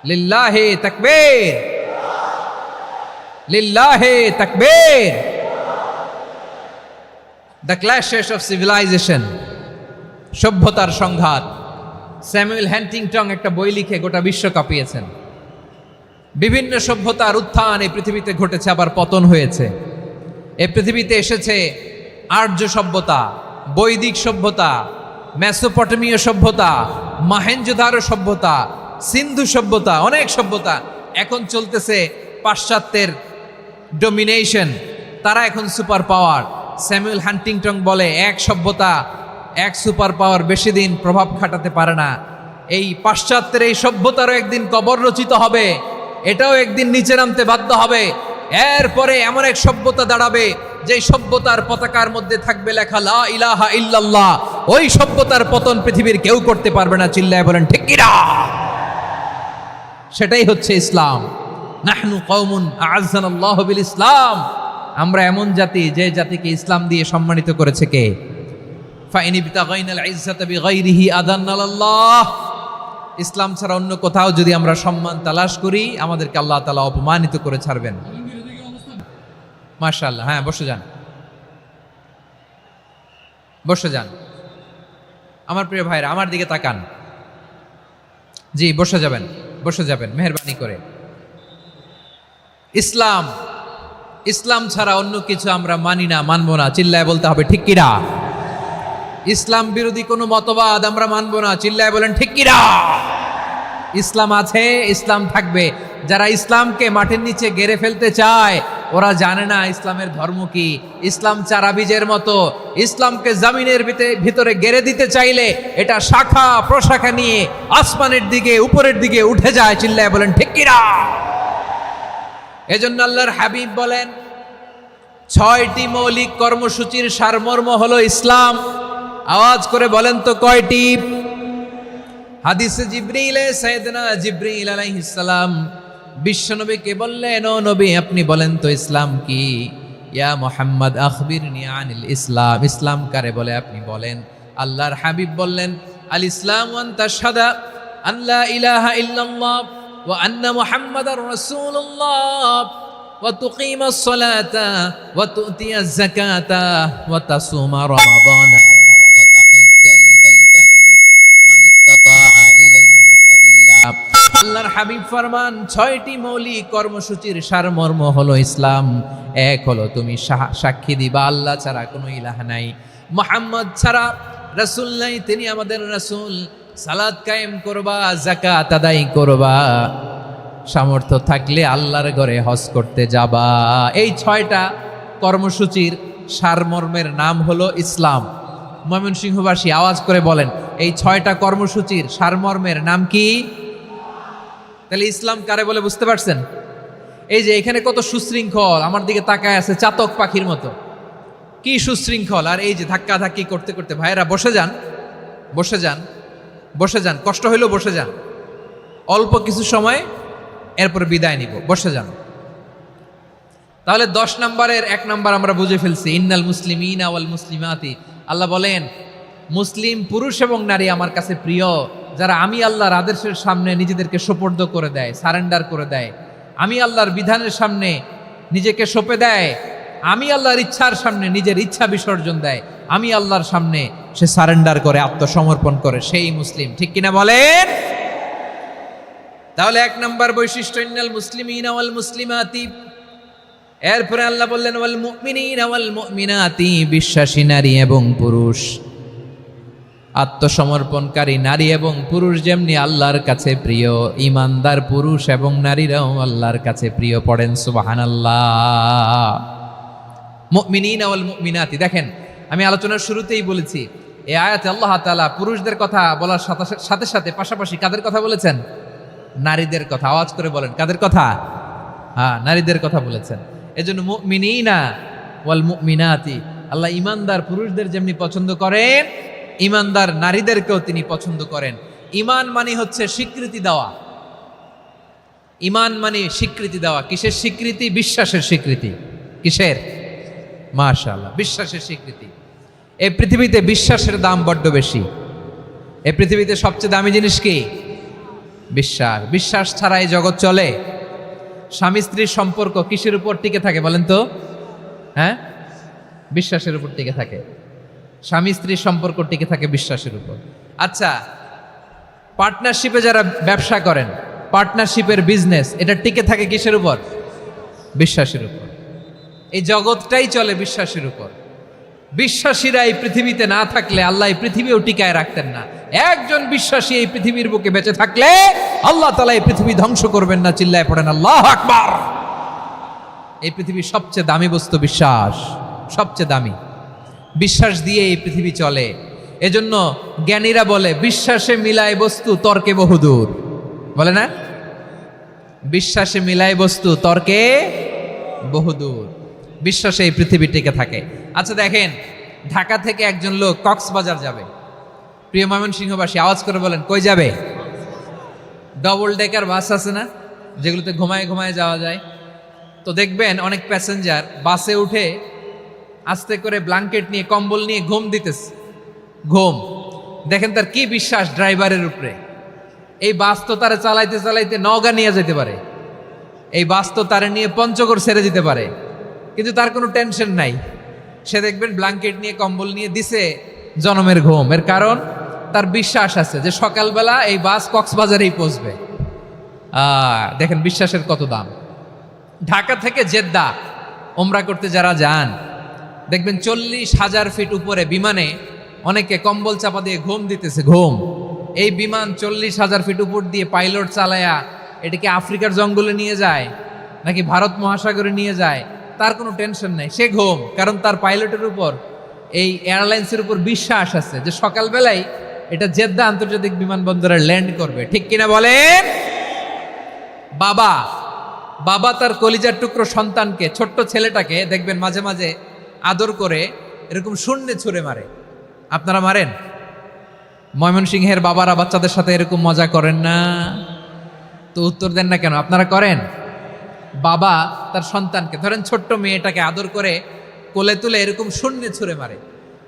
লিল্লাহে তাকবীর, লিল্লাহে তাকবীর। দ্য ক্ল্যাশেস অফ সিভিলাইজেশন, সভ্যতার সংঘাত। স্যামুয়েল হ্যান্টিংটন একটা বই লিখে গোটা বিশ্ব কাঁপিয়েছেন। বিভিন্ন সভ্যতার উত্থান এই পৃথিবীতে ঘটেছে, আবার পতন হয়েছে। এই পৃথিবীতে এসেছে আর্য সভ্যতা, বৈদিক সভ্যতা, মেসোপটেমীয় সভ্যতা, মহেঞ্জোদারো সভ্যতা, সিন্ধু সভ্যতা, অনেক সভ্যতা। এখন চলতেছে পাশ্চাত্যের ডোমিনেশন, তারা এখন সুপার পাওয়ার। স্যামুয়েল হ্যান্টিংটন বলে এক সভ্যতা, এক সুপার পাওয়ার বেশি দিন প্রভাব খাটাতে পারে না। এই পাশ্চাত্যের এই সভ্যতারও একদিন কবর রচিত হবে, এটাও একদিন নিচে নামতে বাধ্য হবে। এরপরে এমন এক সভ্যতা দাঁড়াবে যে সভ্যতার পতাকার মধ্যে থাকবে লেখা লা ইলাহা ইল্লাল্লাহ। ওই সভ্যতার পতন পৃথিবীর কেউ করতে পারবে না, চিল্লায় বলেন ঠিক কিনা? সেটাই হচ্ছে ইসলাম। নাহনু কওমুন আ'আজ্জানাল্লাহু বিল ইসলাম, আমরা এমন জাতি যে জাতিকে ইসলাম দিয়ে সম্মানিত করেছে কে? ফাইন ইবতাগাইনাল ইজ্জাতা বিগাইরিহি আযান্নাল্লাহ, ইসলাম ছাড়া অন্য কোথাও যদি আমরা সম্মান তালাশ করি, আমাদেরকে আল্লাহ তাআলা অপমানিত করে ছাড়বেন। মাশাআল্লাহ, হ্যাঁ বসে যান, বসে যান। আমার প্রিয় ভাইরা আমার দিকে তাকান। জি বসে যাবেন, বসে যাবেন মেহেরবানি করে। ইসলাম, ইসলাম ছাড়া অন্য কিছু আমরা মানি না, মানবো না, চিল্লায় বলতে হবে ঠিক কিনা? ইসলাম বিরোধী কোনো মতবাদ আমরা মানবো না, চিল্লায় বলেন ঠিক কিনা? ইসলাম আছে, ইসলাম থাকবে। যারা ইসলামকে মাটির নিচে গেড়ে ফেলতে চায় ওরা জানে না ইসলামের ধর্ম কি। ইসলাম চারা বীজের মতো, ইসলামকে জমিনের ভিতরে গেড়ে দিতে চাইলে এটা শাখা প্রশাখা নিয়ে আসমানের দিকে উপরের দিকে উঠে যায়, চিল্লায় বলেন ঠিক কিনা? এজন্য আল্লাহর হাবিব বলেন 6টি মৌলিক কর্মসূচির সারমর্ম হলো ইসলাম। আওয়াজ করে বলেন তো কয়টি? হাদিসে জিবরিলে সাইয়েদনা জিবরিল আলাইহিস সালাম বিশ্বনবীকে বললেন, ও নবী আপনি বলেন তো ইসলাম কি? ইয়া মুহাম্মদ আখবিরনি আনিল ইসলাম, ইসলাম কারে বলে আপনি বলেন। আল্লাহর হাবিব বললেন, আল ইসলাম আন তাশহাদা আন লা ইলাহা ইল্লাল্লাহ ওয়া আন্না মুহাম্মাদার রাসূলুল্লাহ ওয়া তুকিমাস সালাতা ওয়া তুতিয়াজ যাকাতা ওয়া তাসুমা রমাদানা ওয়া তাহুজ্জাল বাইতা মান ইসতাতাআ ইলাইহি সাবিলা। আল্লাহর হাবিব ফরমান 6টি মৌলিক কর্মসূচির সারমর্ম হলো ইসলাম। এক হলো তুমি সাক্ষী দিবা আল্লাহ ছাড়া কোনো ইলাহ নাই, মুহাম্মদ ছাড়া রাসূল নাই, তিনি আমাদের রাসূল। সালাত কায়েম করবা, যাকাত আদায় করবা, সামর্থ্য থাকলে আল্লাহর ঘরে হজ করতে যাবা। এই 6টা কর্মসূচির সারমর্মের নাম হলো ইসলাম। ময়মনসিংহবাসী আওয়াজ করে বলেন, এই 6টা কর্মসূচির সারমর্মের নাম কি? তাহলে ইসলাম কারে বলে বুঝতে পারছেন? এই যে এখানে কত সুশৃঙ্খল, আমার দিকে তাকায় আছে চাতক পাখির মতো, কি সুশৃঙ্খল। আর এই যে ধাক্কা ধাক্কি করতে করতে, ভাইরা বসে যান, বসে যান, বসে যান, কষ্ট হইলেও বসে যান, অল্প কিছু সময় এরপর বিদায় নিব, বসে যান। তাহলে 10 নম্বরের 1 নম্বর আমরা বুঝে ফেলছি, ইন্নাল মুসলিমিনা ওয়াল মুসলিমাতি। আল্লাহ বলেন মুসলিম পুরুষ এবং নারী আমার কাছে প্রিয়, যারা আমি আল্লাহর আদেশের সামনে নিজেদেরকে সোপর্দ করে দেয়, সারেন্ডার করে দেয়, আমি আল্লাহর বিধানের সামনে নিজেকে সঁপে দেয়, আমি আল্লাহর ইচ্ছার সামনে নিজের ইচ্ছা বিসর্জন দেয়, আমি আল্লাহর সামনে সে সারেন্ডার করে, আত্মসমর্পণ করে, সেই মুসলিম। ঠিক কিনা বলেন? তাহলে 1 নম্বর বৈশিষ্ট্য ইন্নাল মুসলিমিনা ওয়াল মুসলিমাতি। এরপরে আল্লাহ বললেন ওয়াল মুমিনিনা ওয়াল মুমিনাতি, বিশ্বাসী নারী এবং পুরুষ, আত্মসমর্পণকারী নারী এবং পুরুষ যেমনি আল্লাহর কাছে প্রিয়, ইমানদার পুরুষ এবং নারীরাও আল্লাহর কাছে প্রিয়। পড়েন সুবহানাল্লাহ। মুমিনিনা ওয়াল মুমিনাতি। দেখেন আমি আলোচনার শুরুতেই বলেছি এই আয়াতে আল্লাহ তাআলা পুরুষদের কথা বলার সাথে সাথে পাশাপাশি কাদের কথা বলেছেন? নারীদের কথা। আওয়াজ করে বলেন কাদের কথা? হ্যাঁ, নারীদের কথা বলেছেন। এজন্য মুমিনিনা ওয়াল মুমিনাতি, আল্লাহ ইমানদার পুরুষদের যেমনি পছন্দ করেন, ইমানদার নারীদেরকেও তিনি পছন্দ করেন। ইমান মানে হচ্ছে স্বীকৃতি দেওয়া। ঈমান মানে স্বীকৃতি দেওয়া। কিসের স্বীকৃতি? বিশ্বাসের স্বীকৃতি। কিসের? মাশাআল্লাহ, বিশ্বাসের স্বীকৃতি। এই পৃথিবীতে বিশ্বাসের দাম বড্ড বেশি। এই পৃথিবীতে সবচেয়ে দামি জিনিস কি? বিশ্বাস। বিশ্বাস ছাড়া এই জগৎ চলে? স্বামী স্ত্রীর সম্পর্ক কিসের উপর টিকে থাকে বলেন তো? হ্যাঁ, বিশ্বাসের উপর টিকে থাকে। স্বামী স্ত্রীর সম্পর্ক টিকে থাকে বিশ্বাসের উপর। আচ্ছা, পার্টনারশিপে যারা ব্যবসা করেন, পার্টনারশিপের বিজনেস, এটা টিকে থাকে কিসের উপর? বিশ্বাসের উপর। এই জগৎটাই চলে বিশ্বাসের উপর। বিশ্বাসীরা এই পৃথিবীতে না থাকলে আল্লাহ এই পৃথিবীও টিকায় রাখতেন না। একজন বিশ্বাসী এই পৃথিবীর বুকে বেঁচে থাকলে আল্লাহ তাআলা এই পৃথিবী ধ্বংস করবেন না। চিল্লায় পড়েন আল্লাহু আকবার। এই পৃথিবীর সবচেয়ে দামি বস্তু বিশ্বাস, সবচেয়ে দামি। বিশ্বাস দিয়ে এই পৃথিবী চলে। এজন্য জ্ঞানীরা বলে বিশ্বাসে মিলায় বস্তু, তর্কে বহুদূর। বলে না? বিশ্বাসে মিলায় বস্তু, তর্কে বহুদূর। বিশ্বাসে এই পৃথিবী টিকে থাকে। আচ্ছা দেখেন, ঢাকা থেকে একজন লোক কক্সবাজার যাবে। প্রিয় ময়মনসিংহবাসী আওয়াজ করে বলেন, কই যাবে? ডবল ডেকার বাস আছে না, যেগুলোতে ঘুমায় ঘুমায় যাওয়া যায়। তো দেখবেন অনেক প্যাসেঞ্জার বাসে উঠে আস্তে করে ব্ল্যাঙ্কেট নিয়ে, কম্বল নিয়ে ঘুম দিতেছে। ঘুম দেখেন তার কি বিশ্বাস ড্রাইভারের উপরে। এই বাস তো তারা চালাইতে চালাইতে নওগাঁ নিয়ে যেতে পারে, এই বাস তো তারা নিয়ে পঞ্চগড় ছেড়ে দিতে পারে, কিন্তু তার কোনো টেনশন নাই। সে দেখবেন ব্ল্যাঙ্কেট নিয়ে, কম্বল নিয়ে দিছে জনমের ঘুম। এর কারণ তার বিশ্বাস আছে যে সকালবেলা এই বাস কক্সবাজারেই পৌঁছবে। দেখেন বিশ্বাসের কত দাম। ঢাকা থেকে জেদ্দা ওমরা করতে যারা যান, দেখবেন 40,000 ফিট উপরে বিমানে অনেকে কম্বল চাপা দিয়ে ঘুম দিতেছে। ঘুম। এই বিমান 40,000 ফিট উপর দিয়ে পাইলট চালায়া এটাকে আফ্রিকার জঙ্গলে নিয়ে যায় নাকি ভারত মহাসাগরে নিয়ে যায়, তার কোনো টেনশন নাই। সে ঘুম, কারণ তার পাইলটের উপর, এই এয়ারলাইন্সের উপর বিশ্বাস আছে যে সকালবেলায় এটা জেদ্দা আন্তর্জাতিক বিমানবন্দরে ল্যান্ড করবে। ঠিক কিনা বলেন? বাবা বাবা তার কলিজার টুকরো সন্তানকে, ছোট্ট ছেলেটাকে দেখবেন মাঝে মাঝে আদর করে এরকম শূন্যে ছুঁড়ে মারে। আপনারা মারেন? ময়মনসিংহের বাবারা বাচ্চাদের সাথে এরকম মজা করেন না? তো উত্তর দেন না কেন? আপনারা করেন? বাবা তার সন্তানকে, ধরেন ছোট্ট মেয়েটাকে আদর করে কোলে তুলে এরকম শূন্যে ছুঁড়ে মারে।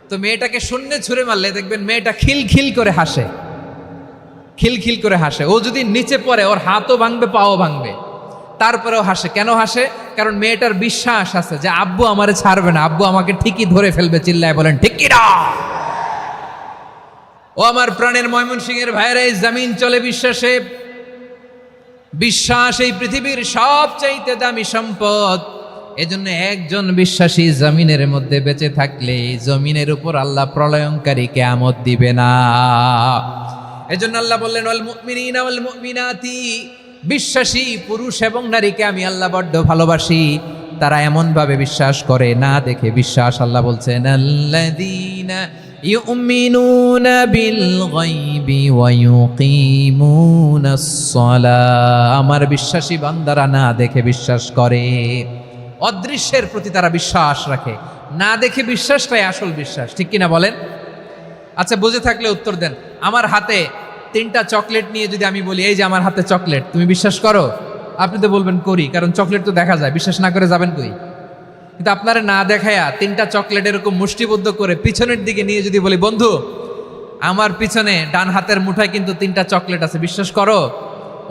তো মেয়েটাকে শূন্যে ছুঁড়ে মারলে দেখবেন মেয়েটা খিলখিল করে হাসে, খিলখিল করে হাসে। ও যদি নিচে পড়ে ওর হাতও ভাঙবে, পাও ভাঙবে, তারপরেও হাসে। কেন হাসে? কারণ মেয়েটার বিশ্বাস আছে যে আব্বু আমারে ছাড়বে না, আব্বু আমাকে ঠিকই ধরে ফেলবে। চিল্লায় বলেন ঠিক কি না? ও আমার প্রাণের ময়মনসিংহের ভাইরা, এই জমিন চলে বিশ্বাসে। বিশ্বাস এই পৃথিবীর সবচাইতে দামি সম্পদ। এজন্য একজন বিশ্বাসী জমিনের মধ্যে বেঁচে থাকলে জমিনের উপর আল্লাহ প্রলয়ঙ্কারী কিয়ামত দিবে না। এজন্য আল্লাহ বললেন, ওয়াল মুমিনিনা ওয়াল মুমিনাতি, বিশ্বাসী পুরুষ এবং নারীকে আমি আল্লাহ বড্ড ভালোবাসি। তারা এমন ভাবে বিশ্বাস করে না দেখে বিশ্বাস। আল্লাহ বলছেন, আল্লাযীনা ইউমিনুনা বিল গায়বি ওয়া ইউকিমুনাস সালাহ, আমার বিশ্বাসী বান্দারা না দেখে বিশ্বাস করে। অদৃশ্যের প্রতি তারা বিশ্বাস রাখে, না দেখে বিশ্বাসটাই আসল বিশ্বাস। ঠিক কিনা বলেন? আচ্ছা, বুঝে থাকলে উত্তর দেন। আমার হাতে 3টা চকলেট নিয়ে যদি আমি বলি, এই যে আমার হাতে চকলেট, তুমি বিশ্বাস করো? আপনি তো বলবেন করি, কারণ চকলেট তো দেখা যায়। বিশ্বাস না করে যাবেন কই? কিন্তু আপনারা না দেখায়া 3টা চকলেট এরকম মুষ্টিবদ্ধ করে পিছনের দিকে নিয়ে যদি বলি, বন্ধু আমার পিছনে ডান হাতের মুঠায় কিন্তু 3টা চকলেট আছে, বিশ্বাস করো?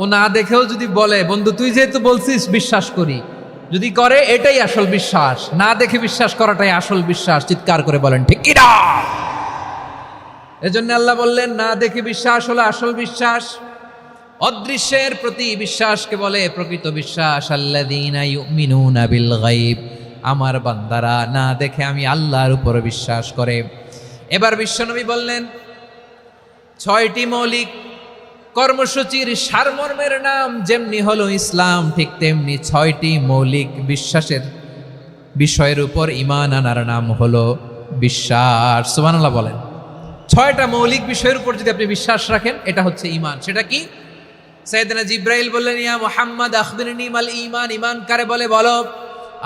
ও না দেখেও যদি বলে, বন্ধু তুই যেহেতু বলছিস বিশ্বাস করি, যদি করে এটাই আসল বিশ্বাস। না দেখে বিশ্বাস করাটাই আসল বিশ্বাস। চিৎকার করে বলেন ঠিক কি না? এজন্য আল্লাহ বললেন, না দেখে বিশ্বাস হলো আসল বিশ্বাস। অদৃশ্যের প্রতি বিশ্বাসকে বলে প্রকৃত বিশ্বাস। আল্লাযীনা ইউমিনুনা বিল গায়ব, আমার বান্দারা না দেখে আমি আল্লাহর উপর বিশ্বাস করে। এবার বিশ্বনবী বললেন, 6টি মৌলিক কর্মসূচির সারমর্মের নাম যেমনি হলো ইসলাম, ঠিক তেমনি 6টি মৌলিক বিশ্বাসের বিষয়ের উপর ঈমান আনার নাম হলো বিশ্বাস। সুবহানাল্লাহ বলেন। 6টা মৌলিক বিষয়ের উপর যদি আপনি বিশ্বাস রাখেন, এটা হচ্ছে ঈমান। সেটা কি? সাইয়েদনা জিবরাইল বললেন, ইয়া মুহাম্মদ আখবিরনি মাল ঈমান, ঈমান কারে বলে বলো।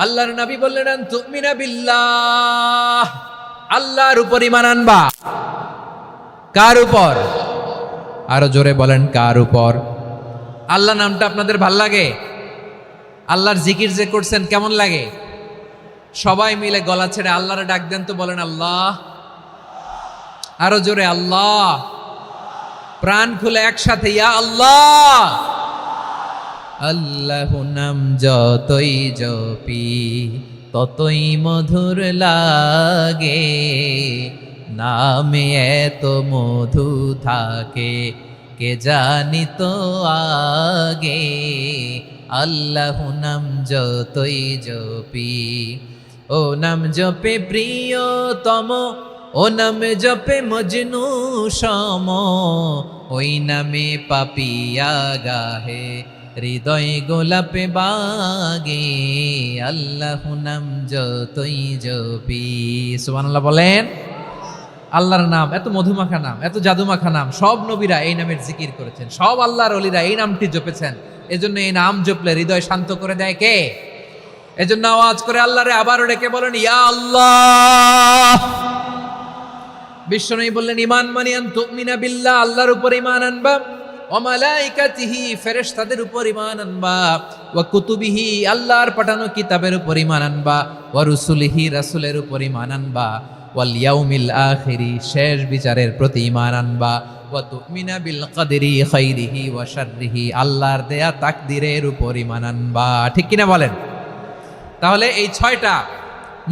আল্লাহর নবী বললেন, আন তুমিনা বিল্লাহ, আল্লাহর উপর ঈমান আনবা। কার উপর? আরো জোরে বলেন, কার উপর? আল্লাহ নামটা আপনাদের ভাল লাগে? আল্লাহর জিকির যে করছেন কেমন লাগে? সবাই মিলে গলা ছেড়ে আল্লাহরে ডাক দেন তো, বলেন আল্লাহ। আরো জোরে আল্লাহ। প্রাণ খুলে একসাথে ইয়া আল্লাহ। আল্লাহ নাম যতই জপি ততই মধুর লাগে, নামে এত মধু থাকে কে জানি তো আগে। আল্লাহ নাম যতই জপি, ও নাম জপে প্রিয়তম, ও নাম জপে মজনু সম, ওই নামে পাপিয়া গাহে হৃদয় গোলাপে বাগে। আল্লাহ নাম যতই জপি। সুবহানাল্লাহ বলেন। আল্লাহর নাম এত মধুমাখা নাম, এত জাদুমাখা নাম, সব নবীরা এই নামের জিকির করেছেন, সব আল্লাহর ওলিরা এই নামটি জপেছেন। এজন্য এই নাম জপলে হৃদয় শান্ত করে দেয় কে? এজন্য আওয়াজ করে আল্লাহরে আবারও ডেকে বলেন ইয়া আল্লাহ। বিশ্বনবী বললেন ঈমান মানে আন তুমিনা বিল্লাহ, আল্লাহর উপর ঈমান আনবা, ওয়া মালাইকাতিহি ফেরেশতাদের উপর ঈমান আনবা, ওয়া কুতুবিহি আল্লাহর পাঠানো কিতাবের উপর ঈমান আনবা, ওয়া রুসুলিহি রাসূলের উপর ঈমান আনবা, ওয়াল ইয়াউমিল আখিরি শেষ বিচারের প্রতি ঈমান আনবা, ওয়া তুমিনা বিল কদরি খাইরিহি ওয়া শাররিহি আল্লাহর দেয়া তাকদীরের উপর ঈমান আনবা। ঠিক কিনা বলেন? তাহলে এই 6টা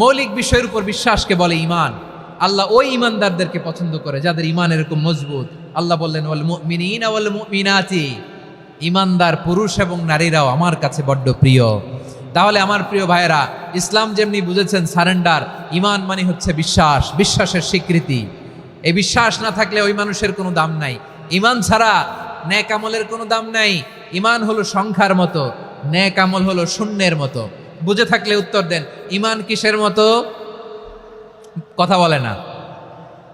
মৌলিক বিষয়ের উপর বিশ্বাসকে বলে ঈমান। আল্লাহ ওই ঈমানদারদেরকে পছন্দ করে যাদের ঈমান এরকম মজবুত। আল্লাহ বললেন ওয়াল মুমিনিনা ওয়াল মুমিনাতি, ঈমানদার পুরুষ এবং নারীরাও আমার কাছে বড্ড প্রিয়। তাহলে আমার প্রিয় ভাইয়েরা, ইসলাম যেমনি বুঝেছেন সারেন্ডার, ঈমান মানে হচ্ছে বিশ্বাস, বিশ্বাসের স্বীকৃতি। এই বিশ্বাস না থাকলে ওই মানুষের কোনো দাম নাই। ঈমান ছাড়া নেক আমলের কোনো দাম নাই। ঈমান হলো সংখ্যার মতো, নেক আমল হলো শূন্যের মতো। বুঝে থাকলে উত্তর দেন, ঈমান কিসের মতো? কথা বলে না,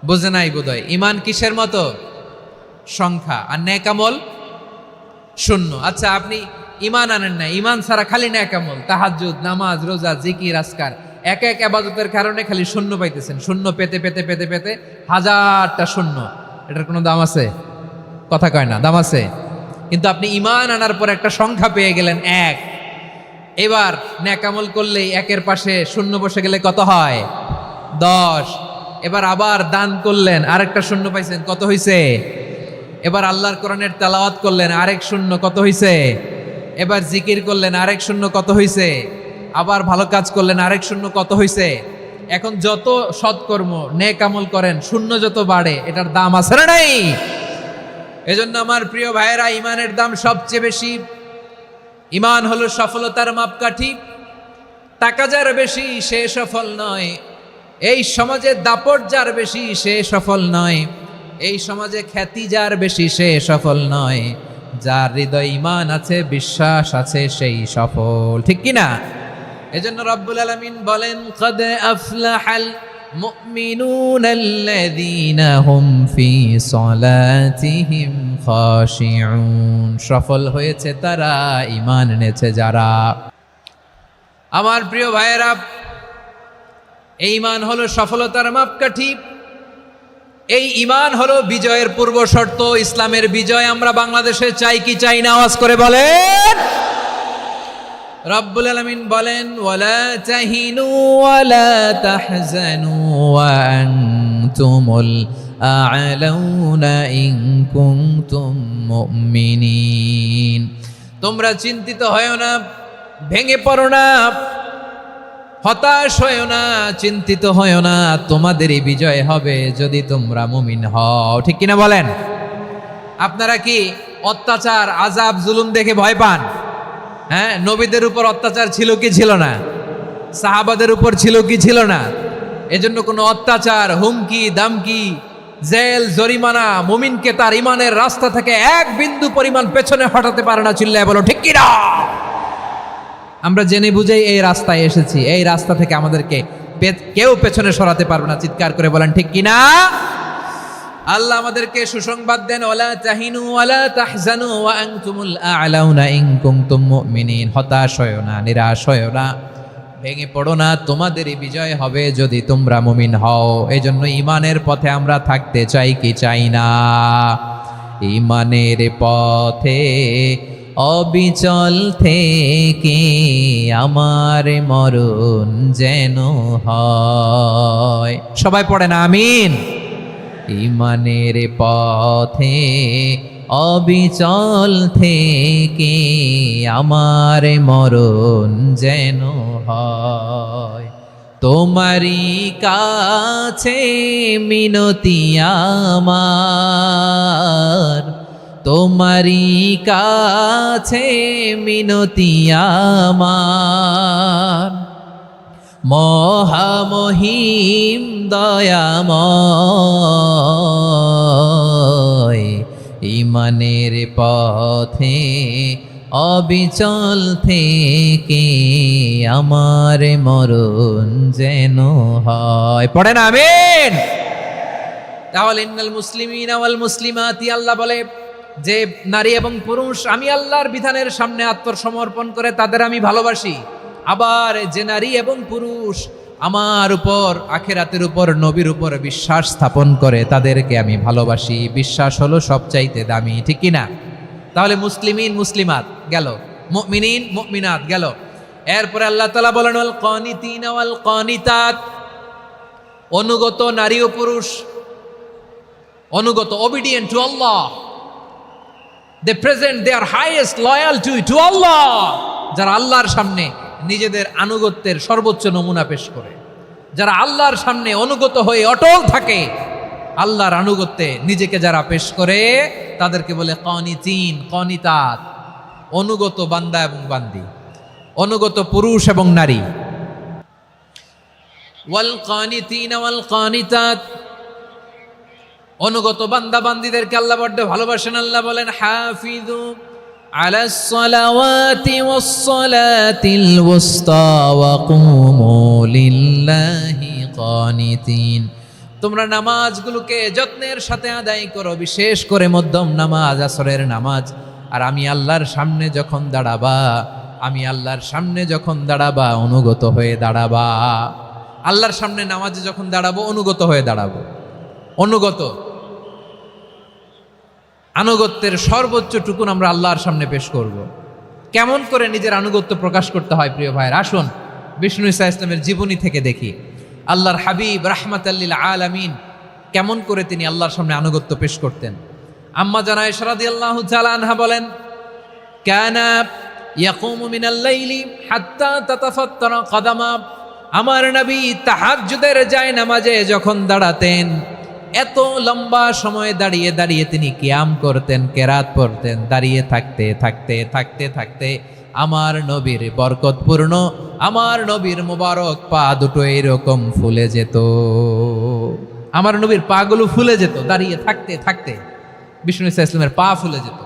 বুঝে নাই বোধহয়। ঈমান কিসের মতো? সংখ্যা। আর নেক আমল শূন্য। আচ্ছা, আপনি ঈমান আনেন না, ঈমান ছাড়া খালি নেক আমল, তাহাজ্জুদ, নামাজ, রোজা, জিকির, আজকার, এক এক ইবাদতের কারণে খালি শূন্য পাইতেছেন। শূন্য পেতে পেতে পেতে পেতে হাজারটা শূন্য। এটার কোনো দাম আছে? কথা কয় না, দাম আছে। কিন্তু আপনি ঈমান আনার পর একটা সংখ্যা পেয়ে গেলেন, এক। এবার নেক আমল করলেই একের পাশে শূন্য বসে গেলে কত হয়? 10। এবার আবার দান করলেন, আরেকটা শূন্য পাইছেন, কত হইছে? এবার আল্লাহর কোরআনের তেলাওয়াত করলেন, আরেক শূন্য, কত হইছে? এবার জিকির করলেন, আরেক শূন্য, কত হইছে? আবার ভালো কাজ করলেন, আরেক শূন্য, কত হইছে? এখন যত সৎকর্ম নেক আমল করেন, শূন্য যত বাড়ে, এটার দাম আছে না নাই? এজন্য আমার প্রিয় ভাইয়েরা, ঈমানের দাম সবচেয়ে বেশি। ঈমান হলো সফলতার মাপকাঠি। টাকা যার বেশি সে সফল নয়, এই সমাজে দাপট যার বেশি সে সফল নয়, এই সমাজে খ্যাতি যার বেশি সে সফল নয়, যার হৃদয় ঈমান আছে, বিশ্বাস আছে, সেই সফল। ঠিক কিনা? এজন্য রব্বুল আলামিন বলেন কদ আফলাহাল মুমিনুনাল্লাযীনা হুম ফি সলাতিহিম খাশিউন। সফল হয়েছে তারা, ঈমান এনেছে যারা। আমার প্রিয় ভাইয়েরা, এই ঈমান হলো সফলতার মাপকাঠি। এই ঈমান হলো বিজয়ের পূর্ব শর্ত। ইসলামের বিজয় আমরা বাংলাদেশে চাই কি চাই না? আওয়াজ করে বলেন। রব্বুল আলামিন বলেন ওয়ালা তাহিনু ওয়ালা তাহজানু ওয়া আনতুমুল আ'লাউনা ইন কুনতুম মুমিনিন। তোমরা চিন্তিত হয়ো না, ভেঙে পড়ো না, হতাশ হয়ো না, চিন্তিত হয়ো না, তোমাদেরই বিজয় হবে যদি তোমরা মুমিন হও। ঠিক কিনা বলেন? আপনারা কি অত্যাচার, আযাব, জুলুম দেখে ভয় পান? হ্যাঁ, নবীদের উপর অত্যাচার ছিল কি ছিল না? সাহাবাদের উপর ছিল কি ছিল না? এজন্য কোনো অত্যাচার, হুমকি, দামকি, জেল, জরিমানা মুমিনকে তার ঈমানের রাস্তা থেকে এক বিন্দু পরিমাণ পেছনে হটাতে পারে না। চিল্লায় বলো ঠিক কিনা? আমরা জেনে বুঝেই এই রাস্তায় এসেছি, এই রাস্তা থেকে আমাদেরকে কেউ পেছনে সরাতে পারবে না। চিৎকার করে বলেন ঠিক কিনা? আল্লাহ আমাদেরকে সুসংবাদ দেন ওয়ালা তাহিনু ওয়ালা তাহজানু ওয়া আনতুমুল আ'লাউনা ইন কুনতুম মুমিনিন। হতাশ হয়ো না, নিরাশ হয়ো না, ভেঙে পড়ো না, তোমাদেরই বিজয় হবে যদি তোমরা মুমিন হও। এই জন্য ঈমানের পথে আমরা থাকতে চাই কি চাই না? ইমানের পথে অবিচল থেকে আমার মরণ যেন হয়। সবাই পড়েন আমিন। ইমানের পথে অবিচল থেকে আমার মরণ যেন হয়। তোমারই কাছে মিনতি আমার, তোমারই কাছে মিনতি আমার, মহামহিম দয়াময়। ইমানের পথে অবিচল থেকে আমার মরণ যেন হয়। পড়েন আমিন। তাহলে ইন্নাল মুসলিমিনা ওয়াল মুসলিমাতি, আল্লাহ বলে যে নারী এবং পুরুষ আমি আল্লাহর বিধানের সামনে আত্মসমর্পণ করে তাদের আমি ভালোবাসি। আবার যে নারী এবং পুরুষ আমার উপর, আখিরাতের উপর, নবীর উপর বিশ্বাস স্থাপন করে তাদেরকে আমি ভালোবাসি। বিশ্বাস হলো সবচাইতে দামি, ঠিক কি না? তাহলে মুসলিমিন মুসলিমাত গেল, মুমিনিন মুমিনাত গেল। এরপরে আল্লাহ তাআলা বলেন ওয়াল কানিতিনা ওয়াল কানিতাত, অনুগত নারী ও পুরুষ, অনুগত, obedient to Allah, they present their highest loyalty to Allah, যারা আল্লাহর সামনে নিজেদের আনুগত্যের সর্বোচ্চ নমুনা পেশ করে, যারা আল্লাহর সামনে অনুগত হয়ে অটল থাকে, আল্লাহর আনুগত্যে নিজেকে যারা পেশ করে তাদেরকে বলে কানিতিন কানিতাত, অনুগত বান্দা এবং বান্দি, অনুগত পুরুষ এবং নারী। ওয়াল কানিতিনা ওয়াল কানিতাত, অনুগত বান্দা বান্দিদেরকে আল্লাহ বড্ড ভালোবাসেন। আল্লাহ বলেন হাফিজু আলাস সালাওয়াতি ওয়াস সালাতিল ওয়াসতা ওয়া কুমু লিল্লাহি কানিতিন, তোমরা নামাজগুলোকে যত্নের সাথে আদায় করো, বিশেষ করে মধ্যম নামাজ, আসরের নামাজ। আর আমি আল্লাহর সামনে যখন দাঁড়াবা, আমি আল্লাহর সামনে যখন দাঁড়াবা অনুগত হয়ে দাঁড়াবা। আল্লাহর সামনে নামাজে যখন দাঁড়াবো অনুগত হয়ে দাঁড়াবো। অনুগত, আনুগত্যের সর্বোচ্চ টুকুন আমরা আল্লাহর সামনে পেশ করব। কেমন করে নিজের আনুগত্য প্রকাশ করতে হয় প্রিয় ভাইয়ের, আসুন বিষ্ণু ঈসা ইসলামের জীবনী থেকে দেখি। আল্লাহর হাবিব রাহমাতাল লিল আলামিন কেমন করে তিনি আল্লাহর সামনে আনুগত্য পেশ করতেন। আম্মা জান আয়েশা রাদিয়াল্লাহু তাআলা আনহা বলেন, কানা ইয়াকুমু মিনাল লাইলি হাত্তা তাতাফাত্তারা কদামা, আমার নবী তাহাজ্জুদের জায়নামাজে যখন দাঁড়াতেন এত লম্বা সময় দাঁড়িয়ে দাঁড়িয়ে তিনি কিয়াম করতেন, কেরাত পড়তেন। দাঁড়িয়ে থাকতে থাকতে থাকতে থাকতে আমার নবীর বরকতপূর্ণ, আমার নবীর মুবারক পা দুটো এরকম ফুলে যেত। আমার নবীর পাগুলো ফুলে যেত দাঁড়িয়ে থাকতে থাকতে, বিষ্ণু ঈসা ইসলামের পা ফুলে যেত।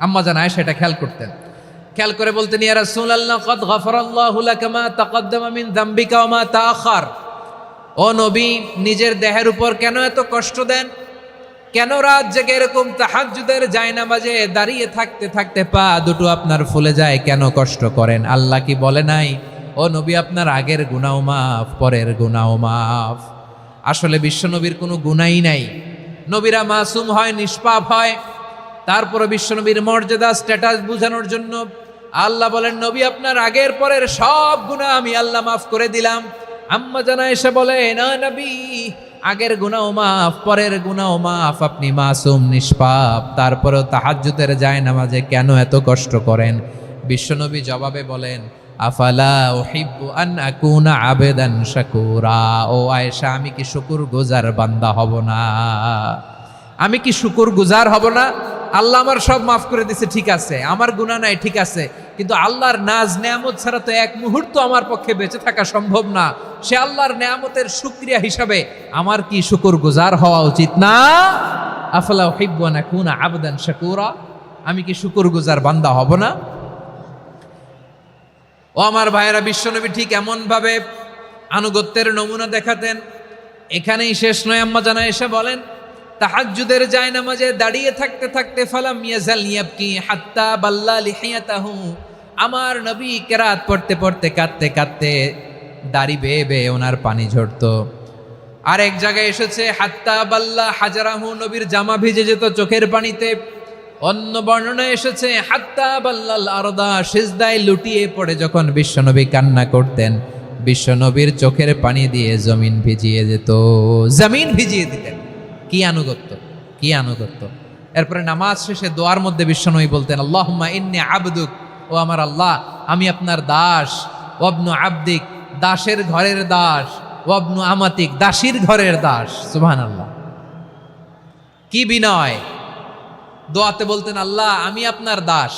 আম্মা জান আয়েশা এটা খেয়াল করতেন। খেয়াল করে বলতেন, ইয়া রাসূলুল্লাহ কাদ গাফারাল্লাহু লাকা মা তাকাদ্দামা মিন যামবিকা ওয়া মা তাআখার। ও নবী, নিজের দেহের উপর কেন এত কষ্ট দেন? কেন রাত জেগে এরকম তাহাজ্জুদের জায়নামাজে দাঁড়িয়ে থাকতে থাকতে পা দুটো আপনার ফুলে যায়? কেন কষ্ট করেন? আল্লাহ কি বলে নাই ও নবী আপনার আগের গুনাহ মাফ, পরের গুনাহ মাফ? আসলে বিশ্বনবীর কোনো গুনাহই নাই। নবীরা মাসুম হয়, নিষ্পাপ হয়। তারপরে বিশ্বনবীর মর্যাদা, স্ট্যাটাস বোঝানোর জন্য আল্লাহ বলেন, নবী আপনার আগের পরের সব গুনাহ আমি আল্লাহ মাফ করে দিলাম। আম্মা জান আয়েশা বলে, না নবী, আগের গুনাহ মাফ, পরের গুনাহ মাফ, আপনি মাসুম, নিষ্পাপ, তারপরেও তাহাজ্জুদের জায়নামাজে কেন এত কষ্ট করেন? বিশ্বনবী জবাবে বলেন, আফালা উহিব্বু আন আকুনা আবেদান শাকুরা। ও আয়েশা, আমি কি শুকরগুজার বান্দা হব না? আমি কি শুকরগুজার হব না? আল্লাহ আমার সব মাফ করে দিছে, ঠিক আছে, আমার গুনাহ নাই, ঠিক আছে, কিন্তু আল্লাহর নাজ নেয়ামত ছাড়া তো এক মুহূর্ত আমার পক্ষে বেঁচে থাকা সম্ভব না। সে আল্লাহর নেয়ামতের শুকরিয়া হিসাবে আমার কি শুকরগুজার হওয়া উচিত না? আফালা উহিব্বু আন আকুনা আবদান শাকুরা, আমি কি শুকরগুজার বান্দা হব না? ও আমার ভাইয়েরা, বিশ্বনবী ঠিক এমন ভাবে আনুগত্যের নমুনা দেখাতেন। এখানেই শেষ নয়। আম্মা জান আয়েশা বলেন, তাহাজ্জুদের জায়নামাজে দাঁড়িয়ে থাকতে থাকতে ফালাম ইয়াজাল ইয়াবকি হাত্তা বাল্লা লিহিয়াতাহু, আমার নবী কেরাত পড়তে পড়তে কাঁদতে কাঁদতে দাড়ি বেয়ে বেয়ে ওনার পানি ঝরতো। আর এক জায়গায় এসেছে হাত্তা বাল্লা হাজারাহু, নবীর জামা ভিজে যেত চোখের পানিতে। অন্য বর্ণনা এসেছে হাত্তা বাল্লাল আরদা, সিজদায় লুটিয়ে পড়ে যখন বিশ্বনবী কান্না করতেন, বিশ্বনবীর চোখের পানি দিয়ে জমিন ভিজিয়ে যেত, জমিন ভিজিয়ে দিতেন। কি আনুগত্য, কি আনুগত্য। এরপরে নামাজ শেষে দোয়ার মধ্যে বিশ্বনবী বলতেন আল্লাহুম্মা ইন্নী আবদুক, ও আমার আল্লাহ আমি আপনার দাস, ওয়াবনু আবদিক, দাসের ঘরের দাস, ওয়াবনু আমাতিক, দাসীর ঘরের দাস। সুবহানাল্লাহ, কি বিনয়। দোয়াতে বলতেন আল্লাহ আমি আপনার দাস,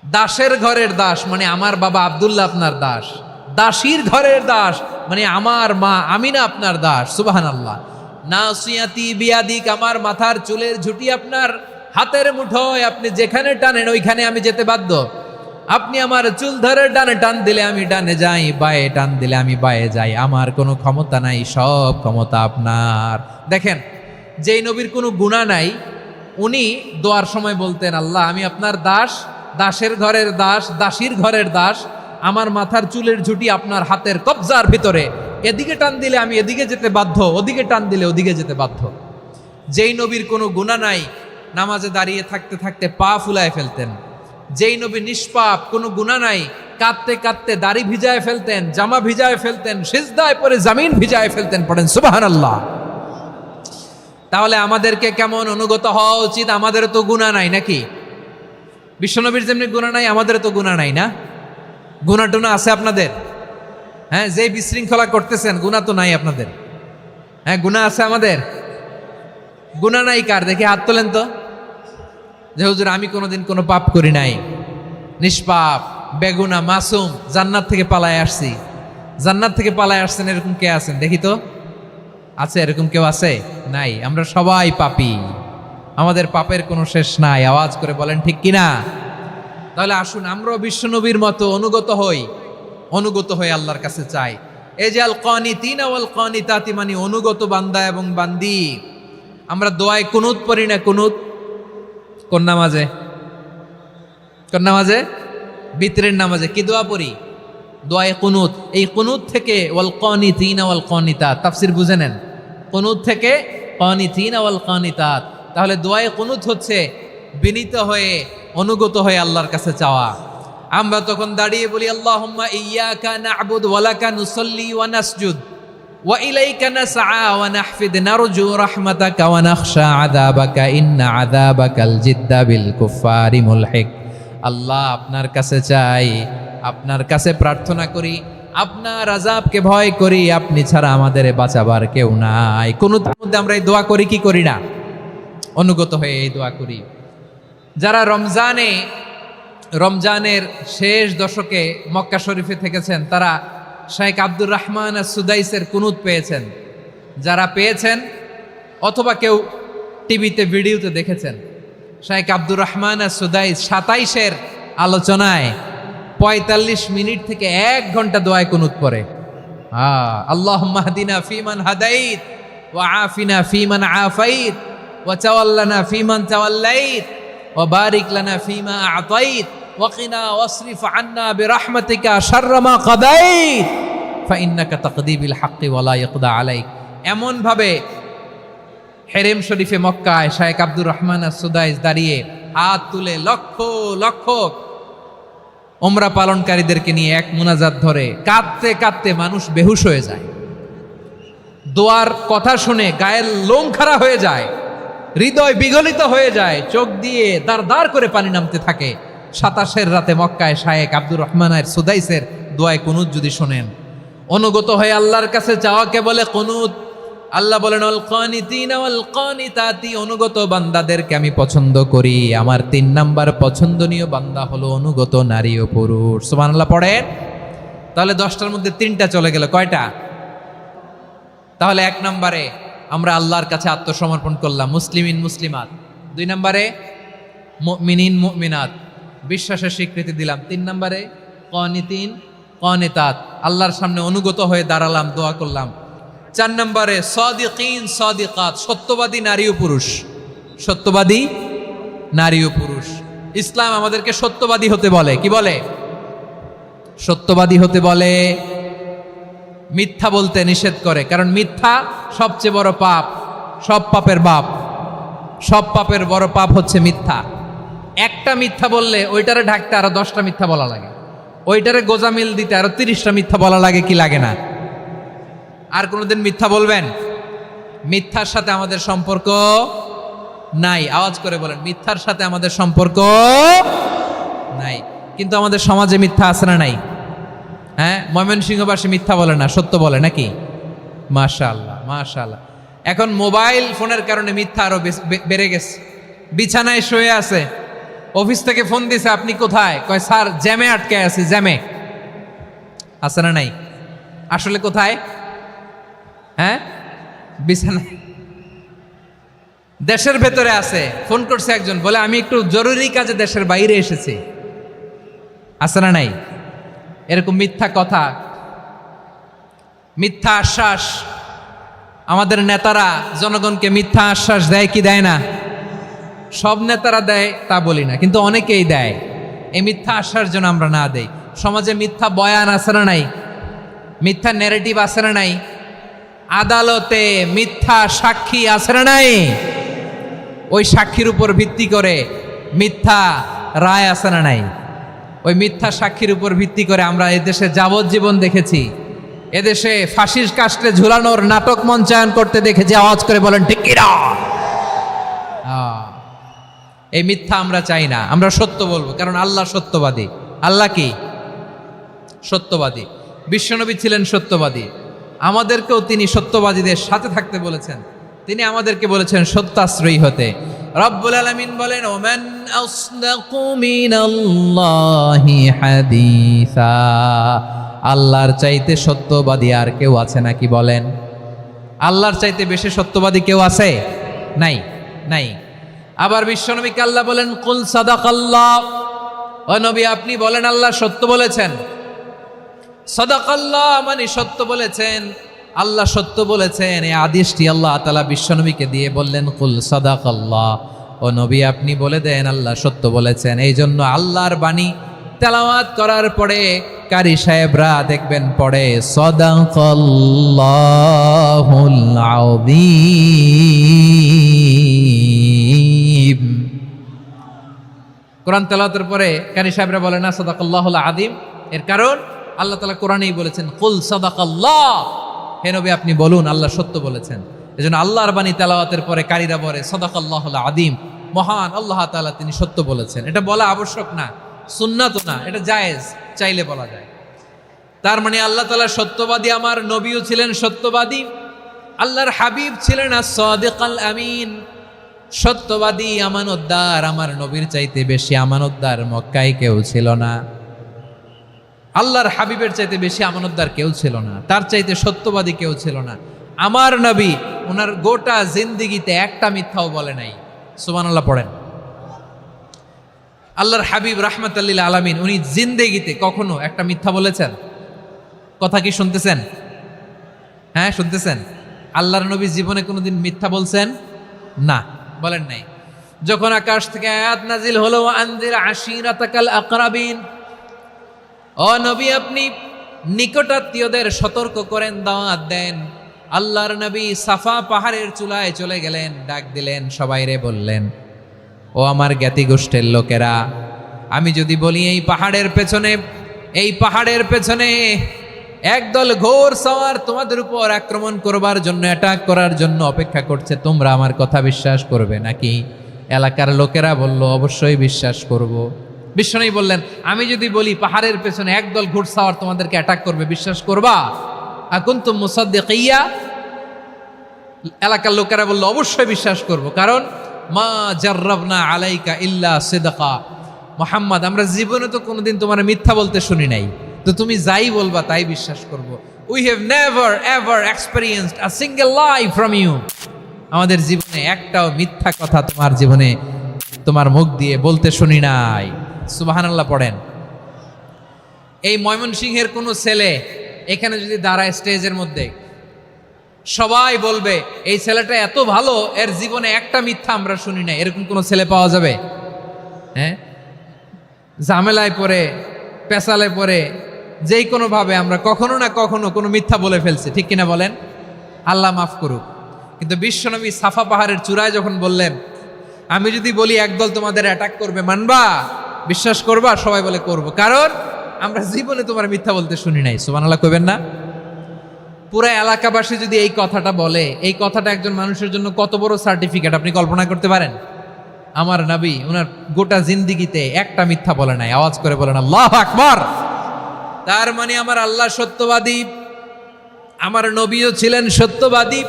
দাসের ঘরের দাস মানে আমার বাবা আব্দুল্লাহ আপনার দাস, দাসীর ঘরের দাস মানে আমার মা আমিনা আপনার দাস। সুবহানাল্লাহ। নাসিয়াতি বিয়াদিক, আমার মাথার চুলের ঝুঁটি আপনার হাতের মুঠোয়, আপনি যেখানে টানেন ওইখানে আমি যেতে বাধ্য। আপনি আমার চুল ধরে ডানে টান দিলে আমি ডানে যাই, বায়ে টান দিলে আমি বায়ে যাই, আমার কোনো ক্ষমতা নাই, সব ক্ষমতা আপনার। দেখেন, যেই নবীর কোনো গুনাহ নাই উনি দোয়ার সময় বলতেন আল্লাহ আমি আপনার দাস, দাসের ঘরের দাস, দাসীর ঘরের দাস, আমার মাথার চুলের ঝুঁটি আপনার হাতের কবজার ভিতরে, এদিকে টান দিলে আমি এদিকে যেতে বাধ্য, ওদিকে টান দিলে ওদিকে যেতে বাধ্য। যেই নবীর কোনো গুনাহ নাই নামাজে দাঁড়িয়ে থাকতে থাকতে পা ফুলায় ফেলতেন। যেই নবী নিষ্পাপ, কোনো গুনাহ নাই, কাঁদতে কাঁদতে দাড়ি ভিজায় ফেলতেন, জামা ভিজায় ফেলতেন, সিজদায় পড়ে জমিন ভিজায় ফেলতেন। পড়েন সুবহানাল্লাহ। তাহলে আমাদেরকে কেমন অনুগত হওয়া উচিত? আমাদের তো গুনাহ নাই নাকি? বিশ্বনবীর যেমনি গুনাহ নাই আমাদের তো গুনাহ নাই না? গুনাহ টুনা আছে আপনাদের? হ্যাঁ, যে বিশৃঙ্খলা করতেছেন গুনাহ তো নাই আপনাদের? হ্যাঁ, গুনাহ আছে আমাদের? গুনাহ নাই কার? দেখে হাত তোলেন তো, যে হুজুর আমি কোনোদিন কোনো পাপ করি নাই, নিষ্পাপ, বেগুনা, মাসুম, জান্নাত থেকে পালায় আসছি। জান্নাত থেকে পালায় আসছেন এরকম কে আছেন দেখি তো? আছে এরকম কেউ? আছে? নাই। আমরা সবাই পাপী, আমাদের পাপের কোনো শেষ নাই। আওয়াজ করে বলেন ঠিক কিনা? তাহলে আসুন আমরাও বিশ্বনবীর মতো অনুগত হই, অনুগত হয়ে আল্লাহর কাছে চাই। এই যে আল কানিতিনা ওয়াল কানিতাতি মানে অনুগত বান্দা এবং বান্দি। আমরা দোয়ায় কুনুত পড়ি না? কুনুত কোন নামাজে? কোন নামাজে? বিতরের নামাজে কি দোয়া পড়ি? দোয়ায়ে কুনুত। এই কুনুত থেকে ওয়াল কানিতিনা ওয়াল কানিতাত, তাফসীর বুঝে নেন। কুনুত থেকে কানিতিনা ওয়াল কানিতাত। তাহলে দোয়ায়ে কুনুত হচ্ছে বিনীত হয়ে অনুগত হয়ে আল্লাহর কাছে চাওয়া। আমরা তখন দাঁড়িয়ে বলি আল্লাহুম্মা ইয়্যাকা না'বুদু ওয়া লাকা নুসাল্লি ওয়া নাসজুদ ওয়া ইলাইকা নাসআ ওয়া নাহফিদ নারজু রাহমাতাকা ওয়া নাখশা আযাবাকা ইন্না আযাবাকাল জিদ্দা বিল কুফফারি মুলহিক। আল্লাহ আপনার কাছে চাই, আপনার কাছে প্রার্থনা করি, আপনার আযাবকে ভয় করি, আপনি ছাড়া আমাদের বাঁচাবার কেউ নাই। কোন মধ্যে আমরা এই দোয়া করি কি করি না? অনুগত হয়ে এই দোয়া করি। যারা রমজানের শেষ দশকে মক্কা শরীফে থেকেছেন তারা শাইখ আব্দুর রহমান সুদাইসের কুনুত পেয়েছেন। যারা পেয়েছেন অথবা কেউ টিভিতে ভিডিওতে দেখেছেন, শাইখ আব্দুর রহমান সুদাইস 27-এর আলোচনায় 45 মিনিট থেকে 1 ঘন্টা দোয়ায় কুনুত পড়ে। আল্লাহুম্মা হদিনা ফিমান হাদাইত ওয়া আফিনা ফিমান আফাইত ওয়া তাওয়াল্লানা ফিমান তাওয়াল্লাইত ওয়া বারিক লানা ফিমা আ'তাইত ওয়া কিনা ওয়াসরিফ আন্না বিরহমাতিকা শাররা মা কাদাইত ফাইন্নাকা তাকদি বিল হাক্কি ওয়া লা ইয়াকদা আলাইক। এমন ভাবে হেরেম শরীফে মক্কায় শাইখ আব্দুর রহমান সুদাইস দাঁড়িয়ে হাত তুলে লক্ষ লক্ষ উমরা পালনকারীদেরকে নিয়ে এক মুনাজাত ধরে কাঁদতে কাঁদতে মানুষ বেহুশ হয়ে যায়। দোয়ার কথা শুনে গায়ের লোম খাড়া হয়ে যায়, হৃদয় বিগলিত হয়ে যায়, চোখ দিয়ে দাঁড় দাঁড় করে পানি নামতে থাকে। 27-এর রাতে মক্কায় শাইখ আব্দুর রহমান সুদাইসের দোয়ায় কুনুত যদি শোনেন, অনুগত হয়ে আল্লাহর কাছে চাওয়াকে বলে কুনুত। আল্লাহ বলেন আল কানিতিনা ওয়াল কানিতাতি, অনুগত বান্দাদেরকে আমি পছন্দ করি। আমার 3 নাম্বার পছন্দনীয় বান্দা হলো অনুগত নারী ও পুরুষ। সুবহানাল্লাহ পড়েন। তাহলে 10টার মধ্যে 3টা চলে গেল, কয়টা? তাহলে 1 নম্বরে আমরা আল্লাহর কাছে আত্মসমর্পণ করলাম, মুসলিমিন মুসলিমাত। 2 নম্বরে মুমিনিন মুমিনাত, বিশ্বাসের স্বীকৃতি দিলাম। 3 নম্বরে কানিতিন কানিতাত, আল্লাহর সামনে অনুগত হয়ে দাঁড়ালাম, দোয়া করলাম। 4 নম্বরে সাদিকিন সাদিকাত, সত্যবাদী নারী ও পুরুষ। সত্যবাদী নারী ও পুরুষ। ইসলাম আমাদেরকে সত্যবাদী হতে বলে। কি বলে? সত্যবাদী হতে বলে। মিথ্যা বলতে নিষেধ করে, কারণ মিথ্যা সবচেয়ে বড় পাপ, সব পাপের বাপ, সব পাপের বড় পাপ হচ্ছে মিথ্যা। একটা মিথ্যা বললে ওইটারে ঢাকতে আরো 10টা মিথ্যা বলা লাগে, ওইটারে গোজামিল দিতে আরো 30টা মিথ্যা বলা লাগে, কি লাগে না? আর কোনোদিন মিথ্যা বলবেন? মিথ্যার সাথে আমাদের সম্পর্ক নাই। আওয়াজ করে বলেন, মিথ্যার সাথে আমাদের সম্পর্ক নাই। কিন্তু আমাদের সমাজে মিথ্যা আছে না নাই? হ্যাঁ, ময়মনসিংহবাসী মিথ্যা বলে না, সত্য বলে নাকি? মাশাআল্লাহ মাশাআল্লাহ। এখন মোবাইল ফোনের কারণে মিথ্যা আরো বেড়ে গেছে। বিছানায় শুয়ে আছে, অফিস থেকে ফোন দিছে, আপনি কোথায়? কয় স্যার জ্যামে আটকে আছি। জ্যামে আছে না নাই? আসলে কোথায়? হ্যাঁ, বিছানায়। দেশের ভেতরে আছে, ফোন করছে একজন, বলে আমি একটু জরুরি কাজে দেশের বাইরে এসেছি। আছে না নাই? এরকম মিথ্যা কথা, মিথ্যা আশ্বাস। আমাদের নেতারা জনগণকে মিথ্যা আশ্বাস দেয় কি দেয় না? সব নেতারা দেয় তা বলি না, কিন্তু অনেকেই দেয়। এই মিথ্যা আশ্বাস যেন আমরা না দেই। সমাজে মিথ্যা বয়ান আছে না নাই? মিথ্যা ন্যারেটিভ আছে না নাই? আদালতে মিথ্যা সাক্ষী আছে না নাই? ওই সাক্ষীর উপর ভিত্তি করে মিথ্যা রায় আছে না নাই? ওই মিথ্যা সাক্ষীর উপর ভিত্তি করে আমরা এদেশে যাবজ্জীবন দেখেছি, এদেশে ফাঁসির কাস্টে ঝুলানোর নাটক মঞ্চায়ন করতে দেখেছি। আওয়াজ করে বলেন ঠিক কি না? এই মিথ্যা আমরা চাই না, আমরা সত্য বলবো, কারণ আল্লাহ সত্যবাদী। আল্লাহ কি? সত্যবাদী। বিশ্বনবী ছিলেন সত্যবাদী, আমাদেরকেও তিনি সত্যবাদীদের সাথে থাকতে বলেছেন। তিনি আমাদেরকে বলেছেন সত্যাশ্রয়ী হতে। রব্বুল আলামিন বলেন, ওমান আসদাকু মিনাল্লাহি হাদিসা। আল্লাহর চাইতে সত্যবাদী আর কেউ আছে নাকি বলেন? আল্লাহর চাইতে বেশি সত্যবাদী কেউ আছে? নাই, নাই। আবার বিশ্বনবীকে আল্লাহ বলেন, কুল সাদাকাল্লাহ। ও নবী, আপনি বলেন আল্লাহ সত্য বলেছেন। সাদাকাল্লাহ মানে সত্য বলেছেন, আল্লাহ সত্য বলেছেন। এই আদেশটি আল্লাহ তাআলা বিশ্বনবীকে দিয়ে বললেন, কুল সাদাকাল্লাহ। ও নবী, আপনি বলে দেন আল্লাহ সত্য বলেছেন। এই জন্য আল্লাহর বাণী তেলাওয়াত করার পরে কারি সাহেবরা দেখবেন পড়ে সাদাকাল্লাহুল আযীম। কোরআন তেলাওয়াতের পরে কারি সাহেবরা বলে না সাদাকাল্লাহুল আযীম। এর কারণ আল্লাহ তাআলা কোরআনেই বলেছেন, কুল সাদাকাল্লাহ। হে নবী, আপনি বলুন আল্লাহ সত্য বলেছেন। এজন্য আল্লাহর বাণী তেলাওয়াতের পরে কারীরা বলে সাদাকাল্লাহুল আযীম, মহান আল্লাহ তাআলা তিনি সত্য বলেছেন। এটা বলা আবশ্যক না, সুন্নাত না, এটা জায়েজ, চাইলে বলা যায়। তার মানে আল্লাহ তাআলা সত্যবাদী, আমার নবীও ছিলেন সত্যবাদী, আল্লাহর হাবিব ছিলেন as-সাদিকাল আমিন, সত্যবাদী, আমানতদার। আমার নবীর চাইতে বেশি আমানতদার মক্কায় কেউ ছিল না, আল্লাহর হাবিবের চাইতে বেশি আমানতদার কেউ ছিল না, তার চাইতে সত্যবাদী কেউ ছিল না। আমার নবী ওনার গোটা জিন্দেগিতে একটা মিথ্যাও বলে নাই। সুবহানাল্লাহ পড়েন। আল্লাহর হাবিব রাহমাতাল লিল আলামিন উনি জিন্দেগিতে কখনো একটা মিথ্যা বলেছেন? কথা কি শুনতেছেন? হ্যাঁ, শুনতেছেন? আল্লাহর নবী জীবনে কোনোদিন মিথ্যা বলছেন? না, বলেন নাই। যখন আকাশ থেকে আয়াত নাজিল হলো, আনজির আশিরাতাকাল আকরাবিন, ও নবী আপনি নিকটাত্মীয়দের সতর্ক করেন, দাওয়াত দেন। আল্লাহর নবী সাফা পাহাড়ের চূড়ায় চলে গেলেন, ডাক দিলেন, সবাইরে বললেন, ও আমার জ্ঞাতি গোষ্ঠীর লোকেরা, আমি যদি বলি এই পাহাড়ের পেছনে একদল ঘোর সওয়ার তোমাদের উপর আক্রমণ করবার জন্য, অ্যাটাক করার জন্য অপেক্ষা করছে, তোমরা আমার কথা বিশ্বাস করবে নাকি? এলাকার লোকেরা বলল, অবশ্যই বিশ্বাস করব। বিশ্বনবী বললেন, আমি যদি বলি পাহাড়ের পেছনে একদল ঘোড়সাওয়ার তোমাদেরকে অ্যাটাক করবে, বিশ্বাস করবা? আকুনতুম মুসাদ্দিকিয়া? এলাকার লোকেরা বলল, অবশ্যই বিশ্বাস করব, কারণ মা জাররাবনা আলাইকা ইল্লা সিদকা। মুহাম্মদ, আমরা জীবনে তো কোনোদিন তোমার মিথ্যা বলতে শুনি নাই, তো তুমি যাই বলবা তাই বিশ্বাস করব। We have never ever experienced a single lie from you. আমাদের জীবনে একটাও মিথ্যা কথা তোমার জীবনে, তোমার মুখ দিয়ে বলতে শুনি নাই। সুবহানাল্লাহ পড়েন। এই ময়মনসিংহের কোনো ছেলে এখানে যদি দাঁড়ায় স্টেজের মধ্যে, সবাই বলবে এই ছেলেটা এত ভালো, এর জীবনে একটা মিথ্যা আমরা শুনি নাই। এরকম কোনো ছেলে পাওয়া যাবে? হ্যাঁ, ঝামেলায় পড়ে, পেশালে পড়ে, যেই কোনোভাবে আমরা কখনো না কখনো কোনো মিথ্যা বলে ফেলছি, ঠিক কিনা বলেন? আল্লাহ মাফ করুক। কিন্তু বিশ্বনবী সাফা পাহাড়ের চূড়ায় যখন বললেন, আমি যদি বলি একদল তোমাদের অ্যাটাক করবে, মানবা? বিশ্বাস করবা? সবাই বলে করব, কারণ আমরা জীবনে তোমার মিথ্যা বলতে শুনি নাই। সুবহানাল্লাহ কইবেন না? পুরা এলাকাবাসী যদি এই কথাটা বলে, এই কথাটা একজন মানুষের জন্য কত বড় সার্টিফিকেট আপনি কল্পনা করতে পারেন? আমার নবী ওনার গোটা জিন্দিগিতে একটা মিথ্যা বলে নাই। আওয়াজ করে বলেন আল্লাহু আকবার। তার মানে আমার আল্লাহ সত্যবাদী, আমার নবীও ছিলেন সত্যবাদী,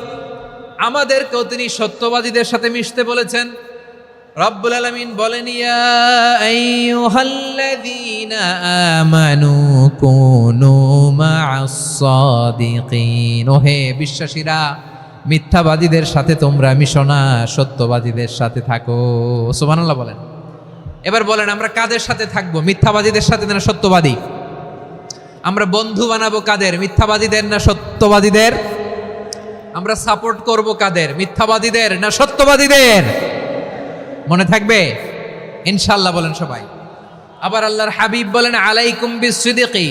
আমাদেরকেও তিনি সত্যবাদীদের সাথে মিশতে বলেছেন। রব্বুল আলামিন বলেন, ইয়া আইয়ুহাল্লাযীনা আমানু কুনু মা'আস সাদিকিন। ওহে বিশ্বাসীরা, মিথ্যাবাদীদের সাথে তোমরা মিশো না, সত্যবাদীদের সাথে থাকো। সুবহানাল্লাহ বলেন। এবার বলেন, আমরা কাদের সাথে থাকবো? মিথ্যাবাদীদের সাথে না সত্যবাদী? আমরা বন্ধু বানাবো কাদের? মিথ্যাবাদীদের না সত্যবাদীদের? আমরা সাপোর্ট করব কাদের? মিথ্যাবাদীদের না সত্যবাদীদের? মনে থাকবে ইনশাআল্লাহ, বলেন সবাই। আবার আল্লাহর হাবিব বলেন, আলাইকুম বিসসিদকি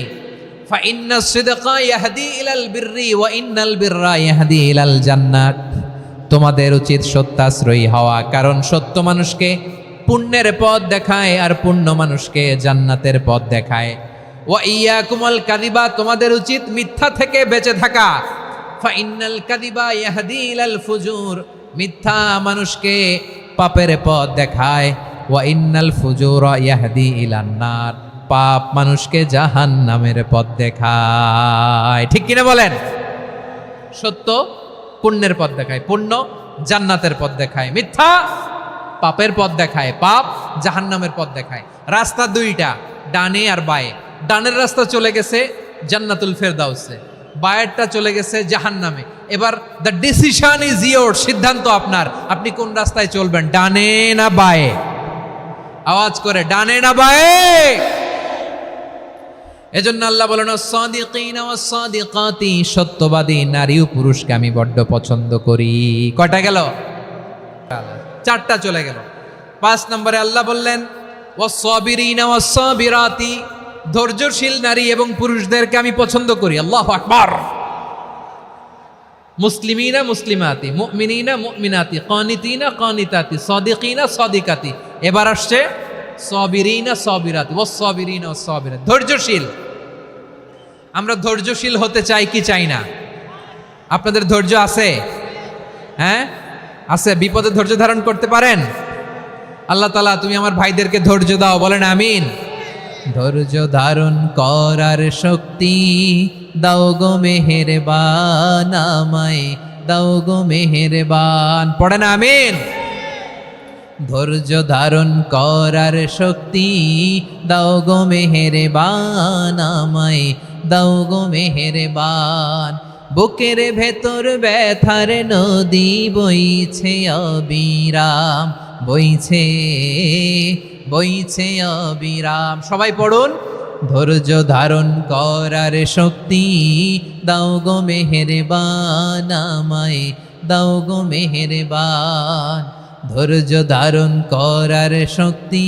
ফাইন্নাস সিদকা ইয়াহদি ইলাল বিররি ওয়া ইন্নাল বিররা ইয়াহদি ইলাল জান্নাত। তোমাদের উচিত সত্যাশ্রয়ী হওয়া, কারণ সত্য মানুষকে পুণ্যের পথ দেখায় আর পুণ্য মানুষকে জান্নাতের পথ দেখায়। ওয়া ইয়াকুমুল কাযিবা, তোমাদের উচিত মিথ্যা থেকে বেঁচে থাকা। ফাইন্নাল কাযিবা ইয়াহদি ইলাল ফুজুর, মিথ্যা মানুষকে পাপের পথ দেখায়। ওয়া ইন্নাল ফুজুরা ইয়াহদি ইলান নার, পাপ মানুষকে জাহান্নামের পথ দেখায়। ঠিক কিনা বলেন? সত্য পুণ্যের পথ দেখায়, পুণ্য জান্নাতের পথ দেখায়, মিথ্যা পাপের পথ দেখায়, পাপ জাহান্নামের পথ দেখায়। রাস্তা দুইটা, ডানে আর বায়ে। ডানের রাস্তা চলে গেছে জান্নাতুল ফেরদাউসে, বায়েরটা চলে গেছে জাহান্নামে। এবার দ্য ডিসিশন ইজ ইয়োর, সিদ্ধান্ত আপনার, আপনি কোন রাস্তায় চলবেন, ডানে না বায়ে? আওয়াজ করে, ডানে না বায়ে? এজন্য আল্লাহ বলেন, সাদিকিনা ওয়াস সাদিকাতি, সত্যবাদী নারী ও পুরুষকে আমি বড্ড পছন্দ করি। কয়টা গেল? চারটা চলে গেল। 5 নম্বরে আল্লাহ বললেন, ওয়াস সাবিরিনা ওয়াস সাবিরাতি, ধৈর্যশীল নারী এবং পুরুষদেরকে আমি পছন্দ করি। আল্লাহু আকবার। মুসলিমিনা মুসলিমাতি, মুমিনিনা মুমিনাতি, কানিতিনা কানিতাতি, সাদিকিনা সাদিকাতি। এবার আসছে সাবিরিনা সাবিরাতি, ওয়াস সাবিরিনা ওয়াস সাবিরাতি, ধৈর্যশীল। আমরা ধৈর্যশীল হতে চাই কি চাই না? আপনাদের ধৈর্য আছে? হ্যাঁ আছে। বিপদে ধৈর্য ধারণ করতে পারেন? আল্লাহ তাআলা তুমি আমার ভাইদেরকে ধৈর্য দাও, বলেন আমিন। ধৈর্য ধারণ করার শক্তি দাও গো মেহেরবান, আমায় দাও গো মেহেরবান, পড়েন আমিন। ধৈর্য ধারণ করার শক্তি দাও গো মেহেরবান, আমায় দাও গো মেহেরবান। বুকের ভেতর ব্যথার নদী বইছে অবিরাম, বইছে বইছে অবিরাম। সবাই পড়ুন, ধৈর্য ধারণ করার শক্তি দাও গো মেহেরবান, আমায় দাও গো মেহেরবান। ধৈর্য ধারণ করার শক্তি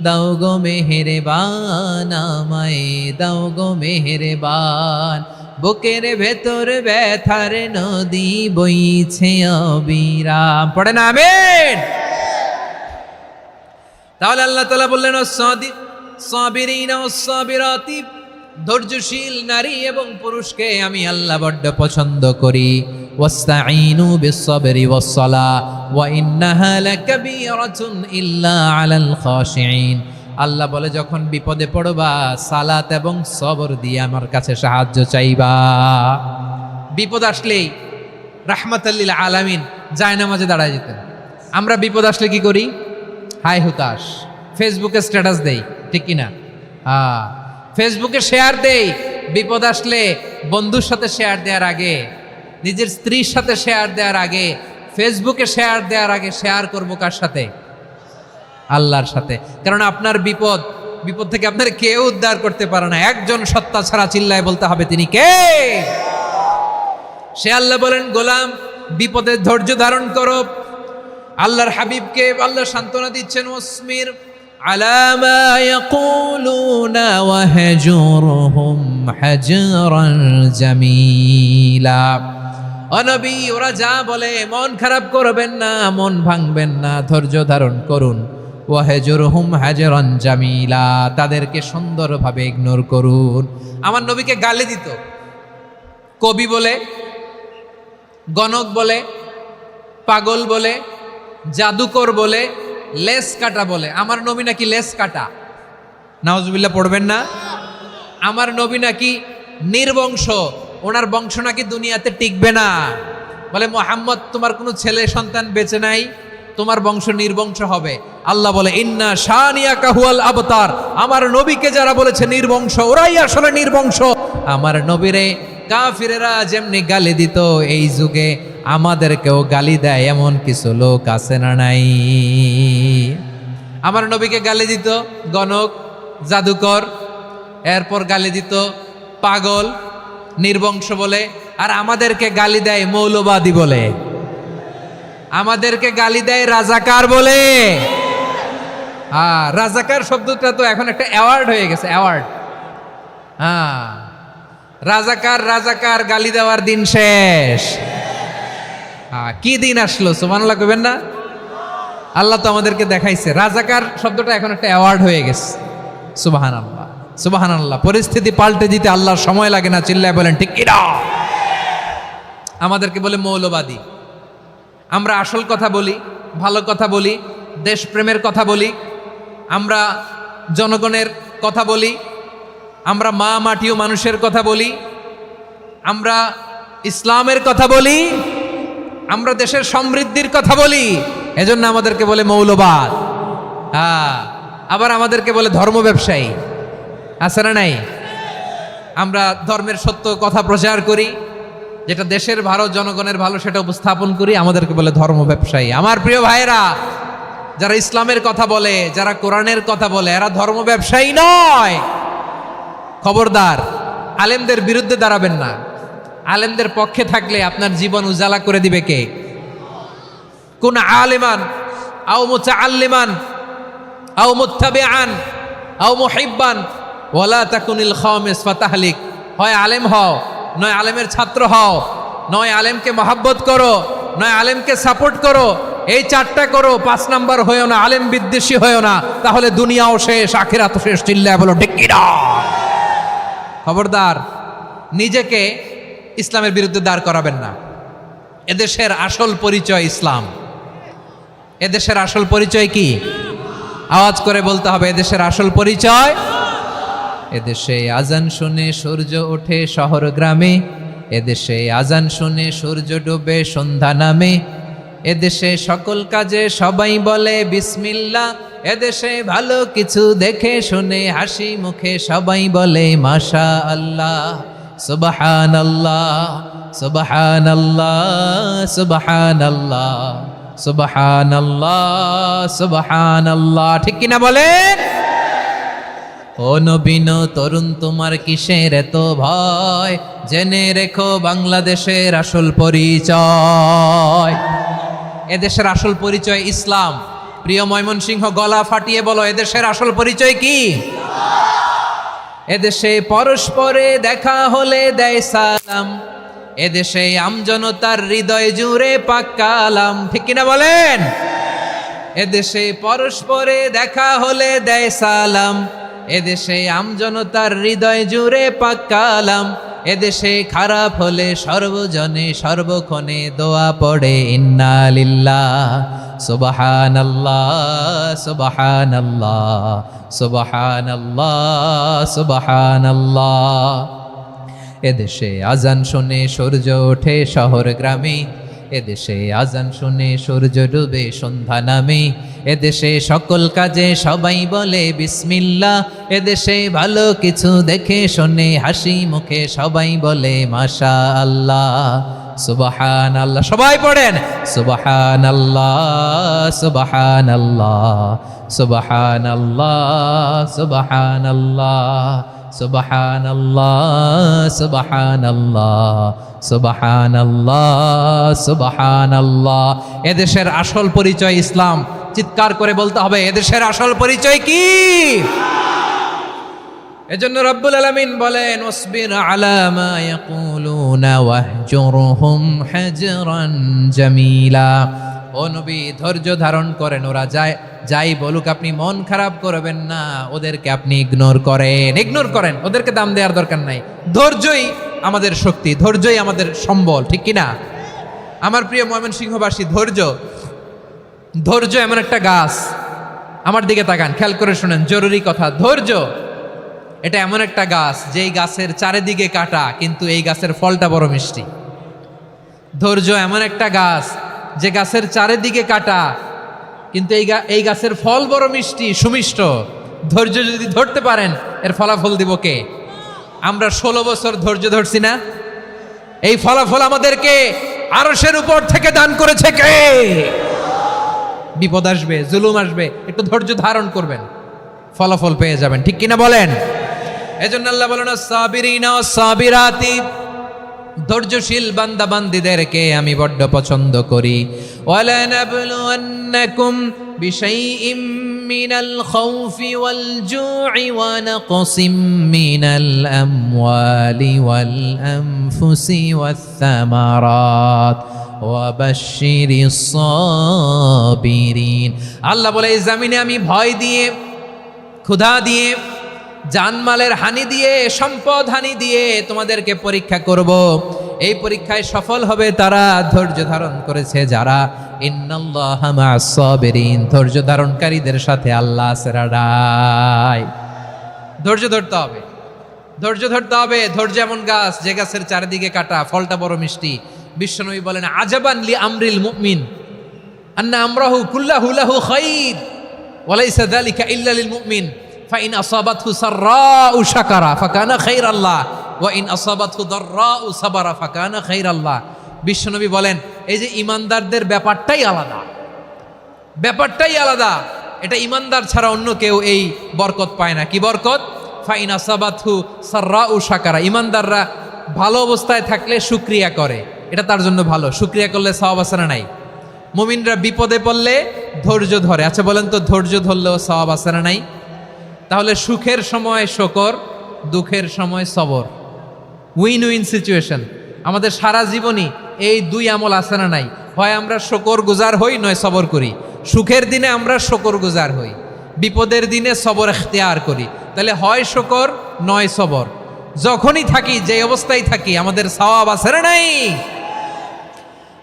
দাও গো মেহেরবান, আমায় দাও গো মেহেরবান। বুকের ভেতর ব্যথার নদী বইছে অবিরাম, পড়েন আমিন। তাহলে আল্লাহ তাআলা বললেন, সাবিরিনা ওয়াস সাবিরাতি, ধৈর্যশীল নারী এবং পুরুষকে আমি আল্লাহ বড্ড পছন্দ করি। ওয়াস্তাঈনু বিস-সাবরি ওয়াস-সালাহ ওয়া ইন্নাহা লাকাবীরাতুন ইল্লা আলাল খাশিঈন। আল্লাহ বলে, যখন বিপদে পড়বা সালাত এবং সবর দিয়ে আমার কাছে সাহায্য চাইবা। বিপদ আসলেই রাহমাতাল লিল আলামিন জায়নামাজে দাঁড়ায় যেতেন। আমরা বিপদ আসলে কি করি? হাই হুতাশ, ফেসবুকে স্ট্যাটাস দেই, ঠিক কিনা? ফেসবুকে শেয়ার দেই। বিপদ আসলে বন্ধুর সাথে শেয়ার দেওয়ার আগে, নিজের স্ত্রীর সাথে শেয়ার দেওয়ার আগে, ফেসবুকে শেয়ার দেওয়ার আগে শেয়ার করবো কার সাথে? আল্লাহর সাথে। কারণ আপনার বিপদ থেকে আপনার কেউ উদ্ধার করতে পারে না, একজন সত্তা ছাড়া। চিল্লায় বলতে হবে, তিনি কে? সে আল্লাহ। বলেন, গোলাম বিপদের ধৈর্য ধারণ করো। আল্লাহর হাবিবকে আল্লাহ সান্ত্বনা দিচ্ছেন, ওয়াসমির على ما يقولون وهجرهم حجرا جميلا ও নবী ওরা যা বলে মন খারাপ করবেন না, মন ভাঙবেন না, ধৈর্য ধারণ করুন। ওয়াহজুরহুম হাজরান জামিলা, তাদেরকে সুন্দরভাবে ইগনোর করুন। আমার নবীকে গালি দিত কবি বলে, গণক বলে, পাগল বলে, জাদুকর বলে, লেস কাটা বলে। আমার নবী নাকি লেস কাটা, নাউজুবিল্লাহ পড়বেন না। আমার নবী নাকি নির্বংশ, ওনার বংশ নাকি দুনিয়াতে টিকবে না। বলে মুহাম্মদ তোমার কোনো ছেলে সন্তান বেঁচে নাই, তোমার বংশ নির্বংশ হবে। আল্লাহ বলে ইন্না শানিয়াকা হুয়াল আবতার, আমার নবীকে যারা বলেছে নির্বংশ ওরাই আসলে নির্বংশ। আমার নবীরে কাফিরেরা যেমনি গালি দিত, এই যুগে আমাদেরকেও গালি দেয় এমন কিছু লোক আছে না নাই? আমার নবীকে গালি দিত গণক, জাদুকর, এরপর গালি দিত পাগল, নির্বংশ বলে। আর আমাদেরকে গালি দেয় মৌলবাদী বলে, আমাদেরকে গালি দেয় রাজাকার বলে। রাজাকার শব্দটা তো এখন একটা অ্যাওয়ার্ড হয়ে গেছে, অ্যাওয়ার্ড। রাজাকার রাজাকার গালি দেওয়ার দিন শেষ। কি দিন আসলো সুবহানাল্লাহ কইবেন না? আল্লাহ তো আমাদেরকে দেখাইছে। রাজাকার শব্দটা এখন একটা অ্যাওয়ার্ড হয়ে গেছে। সুবহানাল্লাহ সুবহানাল্লাহ। পরিস্থিতি পাল্টে দিতে আল্লাহর সময় লাগে না, চিল্লায় বলেন ঠিক কিনা? আমাদেরকে বলে মৌলবাদী। আমরা আসল কথা বলি, ভালো কথা বলি, দেশপ্রেমের কথা বলি, আমরা জনগণের কথা বলি, আমরা মা মাটি ও মানুষের কথা বলি, আমরা ইসলামের কথা বলি, আমরা দেশের সমৃদ্ধির কথা বলি। এজন্য আমাদেরকে বলে মৌলবাদ। আবার আমাদেরকে বলে ধর্ম ব্যবসায়ী, আছে না নাই? আমরা ধর্মের সত্য কথা প্রচার করি, যেটা দেশের ভালো, জনগণের ভালো, সেটা উপস্থাপন করি, আমাদেরকে বলে ধর্ম ব্যবসায়ী। আমার প্রিয় ভাইরা, যারা ইসলামের কথা বলে, যারা কোরআনের কথা বলে, এরা ধর্ম ব্যবসায়ী নয়। খবরদার, আলেমদের বিরুদ্ধে দাঁড়াবেন না। আলেমদের পক্ষে থাকলে আপনার জীবন উজালা করে দিবে কে? কুন আলিমান আও মুতাআল্লিমান আও মুত্তাবিআন আও মুহিব্বান ওয়ালা তাকুনিল খামিস ফাতাহলিক। হয় আলেম হও, নয় আলেমের ছাত্র হও, নয় আলেমকে মহাব্বত করো, নয় আলেমকে সাপোর্ট করো। এই চারটা করো, 5 নাম্বার হয়েও না, আলেম বিদ্বেষী হয়েও না, তাহলে দুনিয়াও শেষ, আখিরাতও শেষ। চিল্লায় বলো ঠিক কিনা? খবরদার, নিজেকে ইসলামের বিরুদ্ধে দাঁড় করাবেন না। এদেশের আসল পরিচয় ইসলাম। এদেশের আসল পরিচয় কি? আওয়াজ করে বলতে হবে, এদেশের আসল পরিচয়। এদেশে আজান শুনে সূর্য ওঠে শহর গ্রামে, এদেশে আজান শুনে সূর্য ডুবে সন্ধ্যা নামে, এদেশে সকল কাজে সবাই বলে বিসমিল্লাহ, এদেশে ভালো কিছু দেখে শুনে হাসি মুখে সবাই বলে মাশা আল্লাহ। সুবহানাল্লাহ সুবহানাল্লাহ সুবহানাল্লাহ সুবহানাল্লাহ সুবহানাল্লাহ। ঠিক কিনা বলেন? ও নবীন তরুণ, তোমার কিসের এত ভয়? জেনে রেখো বাংলাদেশের আসল পরিচয়। এদেশের আসল পরিচয় ইসলাম। প্রিয় ময়মনসিংহ, গলা ফাটিয়ে বলো, এদেশের আসল পরিচয় কি? এদেশে পরস্পরে দেখা হলে দেয় সালাম, এদেশে আমজনতার হৃদয় জুড়ে পাক কালাম। ঠিক কিনা বলেন? এদেশে পরস্পরে দেখা হলে দেয় সালাম, এদেশে আমজনতার হৃদয় জুড়ে পাক কালাম, এদেশে খারাপ হলে সর্বজনে সর্বক্ষণে দোয়া পড়ে ইন্না লিল্লাহ সুবহানাল্লাহ সুবহানাল্লাহ সুবহানাল্লাহ সুবহানাল্লাহ। এদেশে আজান শুনে সূর্য ওঠে শহর গ্রামে, এদেশে আজান শুনে সূর্য ডুবে সন্ধ্যা নামে, এদেশে সকল কাজে সবাই বলে বিসমিল্লাহ, এদেশে ভালো কিছু দেখে শুনে হাসি মুখে সবাই বলে মাশা আল্লাহ। সুবহানাল্লাহ, সবাই পড়েন সুবহানাল্লাহ সুবহানাল্লাহ সুবহানাল্লাহ সুবহানাল্লাহ সুবহানাল্লাহ সুবহানাল্লাহ সুবহানাল্লাহ সুবহানাল্লাহ। এদেশের আসল পরিচয় ইসলাম। চিৎকার করে বলতে হবে এদেশের আসল পরিচয় কি। এজন্য রব্বুল আলামিন বলেন ওয়াসবির আলা মা ইয়াকুলুনা ওয়াহজুরহুম হাজরান জামিলা। ও নবী ধৈর্য ধারণ করেন, ওরা যাই বলুক আপনি মন খারাপ করবেন না, ওদেরকে আপনি ইগনোর করেন, ওদেরকে দাম দেওয়ার দরকার নাই। ধৈর্যই আমাদের শক্তি, ধৈর্যই আমাদের সম্বল, ঠিক কিনা? আমার প্রিয় ময়মনসিংহবাসী, ধৈর্য এমন একটা গাছ, আমার দিকে তাকান, খেয়াল করে শুনেন, জরুরি কথা। ধৈর্য এটা এমন একটা গাছ যেই গাছের চারিদিকে কাটা, কিন্তু এই গাছের ফলটা বড় মিষ্টি। ধৈর্য এমন একটা গাছ যে গাছের চারিদিকে কাটা, কিন্তু এই গাছের ফল বড় মিষ্টি, সুমিষ্ট। ধৈর্য যদি ধরতে পারেন, এর ফলাফল দিব কে? আমরা 16 বছর ধৈর্য ধরছি না? এই ফলাফল আমাদেরকে আরশের উপর থেকে দান করেছে কে? বিপদ আসবে, জুলুম আসবে, একটু ধৈর্য ধারণ করবেন, ফলাফল পেয়ে যাবেন, ঠিক কিনা বলেন? এজন্য আল্লাহ বলেন সাবিরিনা ওয়াস সাবিরাতি, ধৈর্যশীল বান্দা বান্দীদেরকে আমি বড্ড পছন্দ করি। ওয়ালা নাবলুওয়ান্নাকুম বিশাইইম মিনাল খাউফি ওয়াল জু'i ওয়া নাকসিম মিনাল আমওয়ালি ওয়াল আনফুসি ওয়াস সামারাত ওয়া বাশশিরিস সাবিরিন। আল্লাহ বলে এই জমিনে আমি ভয় দিয়ে, ক্ষুধা দিয়ে, জানমালের হানি দিয়ে, সম্পদ হানি দিয়ে তোমাদেরকে পরীক্ষা করব। এই পরীক্ষায় সফল হবে তারা ধৈর্য ধারণ করেছে যারা। ইন্নাল্লাহা মা'আস সাবিরিন, ধৈর্য ধারণকারীদের সাথে আল্লাহ আছে। ধৈর্য ধরতে হবে, ধৈর্য এমন গাছ যে গাছের চারিদিকে কাটা, ফলটা বড় মিষ্টি। বিশ্বনবী বলেন আজাবান লি আমরিল মুমিন আন্না আমরাহু কুল্লাহু লাহু খাইর ওয়া লাইসা যালিকা ইল্লা লিল মুমিন ফাইন আসাবাতহু সাররাউ শাকারা ফাকানা খাইরাল্লাহ ওয়া ইন আসাবাতহু দাররাউ সাবারা ফাকানা খাইরাল্লাহ। বিশ্বনবী বলেন এই যে ইমানদারদের ব্যাপারটাই আলাদা, এটা ইমানদার ছাড়া অন্য কেউ এই বরকত পায় না। কি বরকত? ফাইন আসাবাতহু সাররাউ শাকারা, ইমানদাররা ভালো অবস্থায় থাকলে শুকরিয়া করে, এটা তার জন্য ভালো। শুকরিয়া করলে সওয়াব আছে না নাই? মুমিনরা বিপদে পড়লে ধৈর্য ধরে। আচ্ছা বলেন তো, ধৈর্য ধরলেও সওয়াব আছে না নাই? তাহলে সুখের সময় শকর, দুঃখের সময় সবর, উইন উইন সিচুয়েশন। আমাদের সারা জীবনই এই দুই আমল আছে না নাই? হয় আমরা শকর গুজার হই, নয় সবর করি। সুখের দিনে আমরা শকর গুজার হই, বিপদের দিনে সবর ইখতিয়ার করি। তাহলে হয় শকর নয় সবর। যখনই থাকি, যে অবস্থায় থাকি, আমাদের সওয়াব আছে না নাই?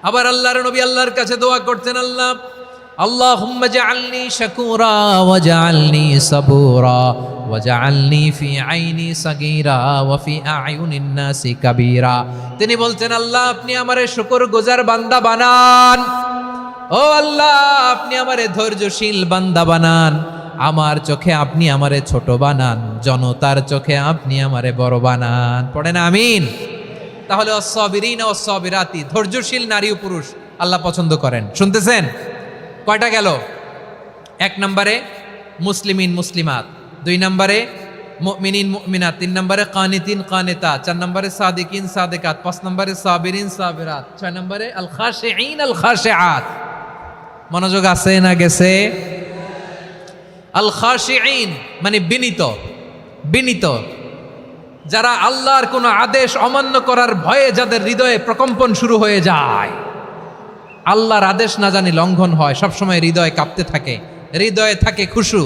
আবার আল্লাহর নবী আল্লাহর কাছে দোয়া করতেন, আল্লাহুম্মা জাআলনি শাকুরা ওয়া জাআলনি সাবুরা ওয়া জাআলনি ফি আইনি সাগীরা ওয়া ফি আ'য়ুনিন নাসি কাবীরা। তিনি বলতেন আল্লাহ আপনি আমারে শুকরগুজার বান্দা বানান, ও আল্লাহ আপনি আমারে ধৈর্যশীল বান্দা বানান, আমার চোখে আপনি আমারে ছোট বানান, জনতার চোখে আপনি আমারে বড় বানান। পড়েন আমিন। তাহলে আস-সাবিরিনা ওয়াস-সাবিরাতি, ধৈর্যশীল নারী ও পুরুষ আল্লাহ পছন্দ করেন। শুনতেছেন? কয়টা গেল? 1 নম্বরে মুসলিমিন মুসলিমাত, 2 নম্বরে মুমিনিন মুমিনাত, 3 নম্বরে কানিতিন কানিতাত, 4 নম্বরে সাদিকিন সাদিকাত, 5 নম্বরে সাবিরিন সাবিরাত, 6 নম্বরে আল খাশিঈন আল খাশিআত। মনোযোগ আছে না গেছে? আল খাশিঈন মানে বিনীত, যারা আল্লাহর কোনো আদেশ অমান্য করার ভয়ে যাদের হৃদয়ে প্রকম্পন শুরু হয়ে যায়, আল্লাহর আদেশ না জানি লঙ্ঘন হয়, সবসময় হৃদয় কাঁপতে থাকে, হৃদয়ে থাকে খুশু।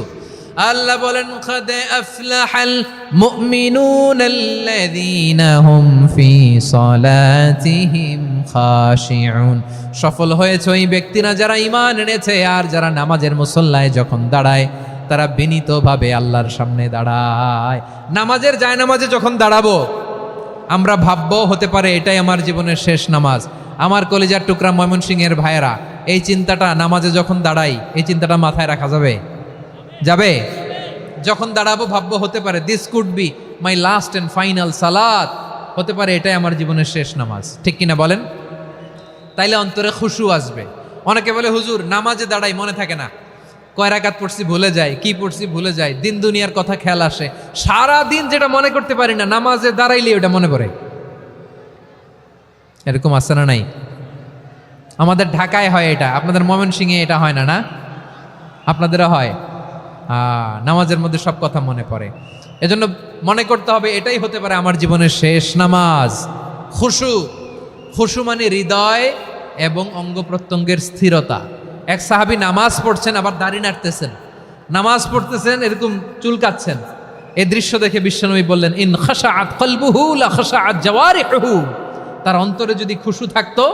আল্লাহ বলেন কাদ আফলাহাল মুমিনুনাল্লাযীনা হুম ফি সালাতিহিম খাশিউন। সফল হয়েছে ওই ব্যক্তিরা যারা ঈমান এনেছে আর যারা নামাজের মুসল্লায় যখন দাঁড়ায় তারা বিনীতভাবে আল্লাহর সামনে দাঁড়ায়। নামাজের জায়নামাজে যখন দাঁড়াবো আমরা ভাববো হতে পারে এটাই আমার জীবনের শেষ নামাজ। আমার কলিজার টুকরা ময়মনসিংহের ভাইয়েরা, এই চিন্তাটা নামাজে যখন দাঁড়াই, এই চিন্তাটা মাথায় রাখা যাবে? যখন দাঁড়াবো ভাববো হতে পারে this could be my last and final সালাত, হতে পারে এটাই আমার জীবনের শেষ নামাজ, ঠিক কিনা বলেন? তাইলে অন্তরে খুশু আসবে। অনেকে বলে হুজুর নামাজে দাঁড়াই মনে থাকে না, কয় রাকাত পড়ছি ভুলে যাই, কি পড়ছি ভুলে যাই, দিন দুনিয়ার কথা খেয়াল আসে, সারা দিন যেটা মনে করতে পারি না নামাজে দাঁড়াইলে ওটা মনে পড়ে। এরকম আছে না নাই? আমাদের ঢাকায় হয় এটা, আপনাদের ময়মনসিংহে এটা হয় না? না আপনাদেরও হয়? নামাজের মধ্যে সব কথা মনে পড়ে। এজন্য মনে করতে হবে এটাই হতে পারে আমার জীবনের শেষ নামাজ। খুশু মানে হৃদয় এবং অঙ্গ প্রত্যঙ্গের স্থিরতা। এক সাহাবী নামাজ পড়ছেন আবার দাড়ি নাড়তেছেন, নামাজ পড়তেছেন এরকম চুলকাচ্ছেন। এই দৃশ্য দেখে বিশ্বনবী বললেন, ইন খাশাআত কলবুহু লা খাশাআত জাওয়ারিহু। তার অন্তরে যদি খুশু থাকতো,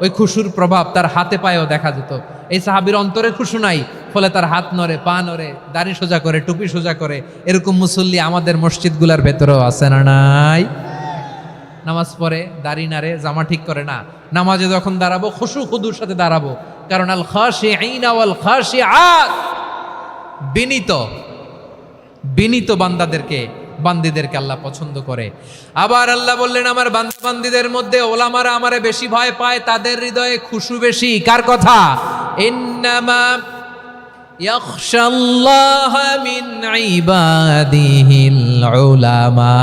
ওই খুশুর প্রভাব তার হাতে পায়েও দেখা যেত। এই সাহাবীর অন্তরে খুশু নাই, ফলে তার হাত নড়ে, পা নড়ে, দাড়ি সোজা করে, টুপি সোজা করে। এরকম মুসল্লি আমাদের মসজিদগুলোর ভেতরেও আছে না নাই? নামাজ পড়ে, দাড়ি নাড়ে, জামা ঠিক করে না। নামাজে যখন দাঁড়াবো খুশু খুদুর সাথে দাঁড়াবো, কারণ আল খাশিঈনা ওয়াল খাশিআত, বিনীত বান্দিদেরকে আল্লাহ পছন্দ করে। আবার আল্লাহ বললেন, আমার বান্দিদের মধ্যে ওলামারা আমারে বেশি ভয় পায়, তাদের হৃদয়ে খুশু বেশি। কার কথা? ইন্নামা ইয়াখশাল্লাহা মিন ইবাদিহিল উলামা।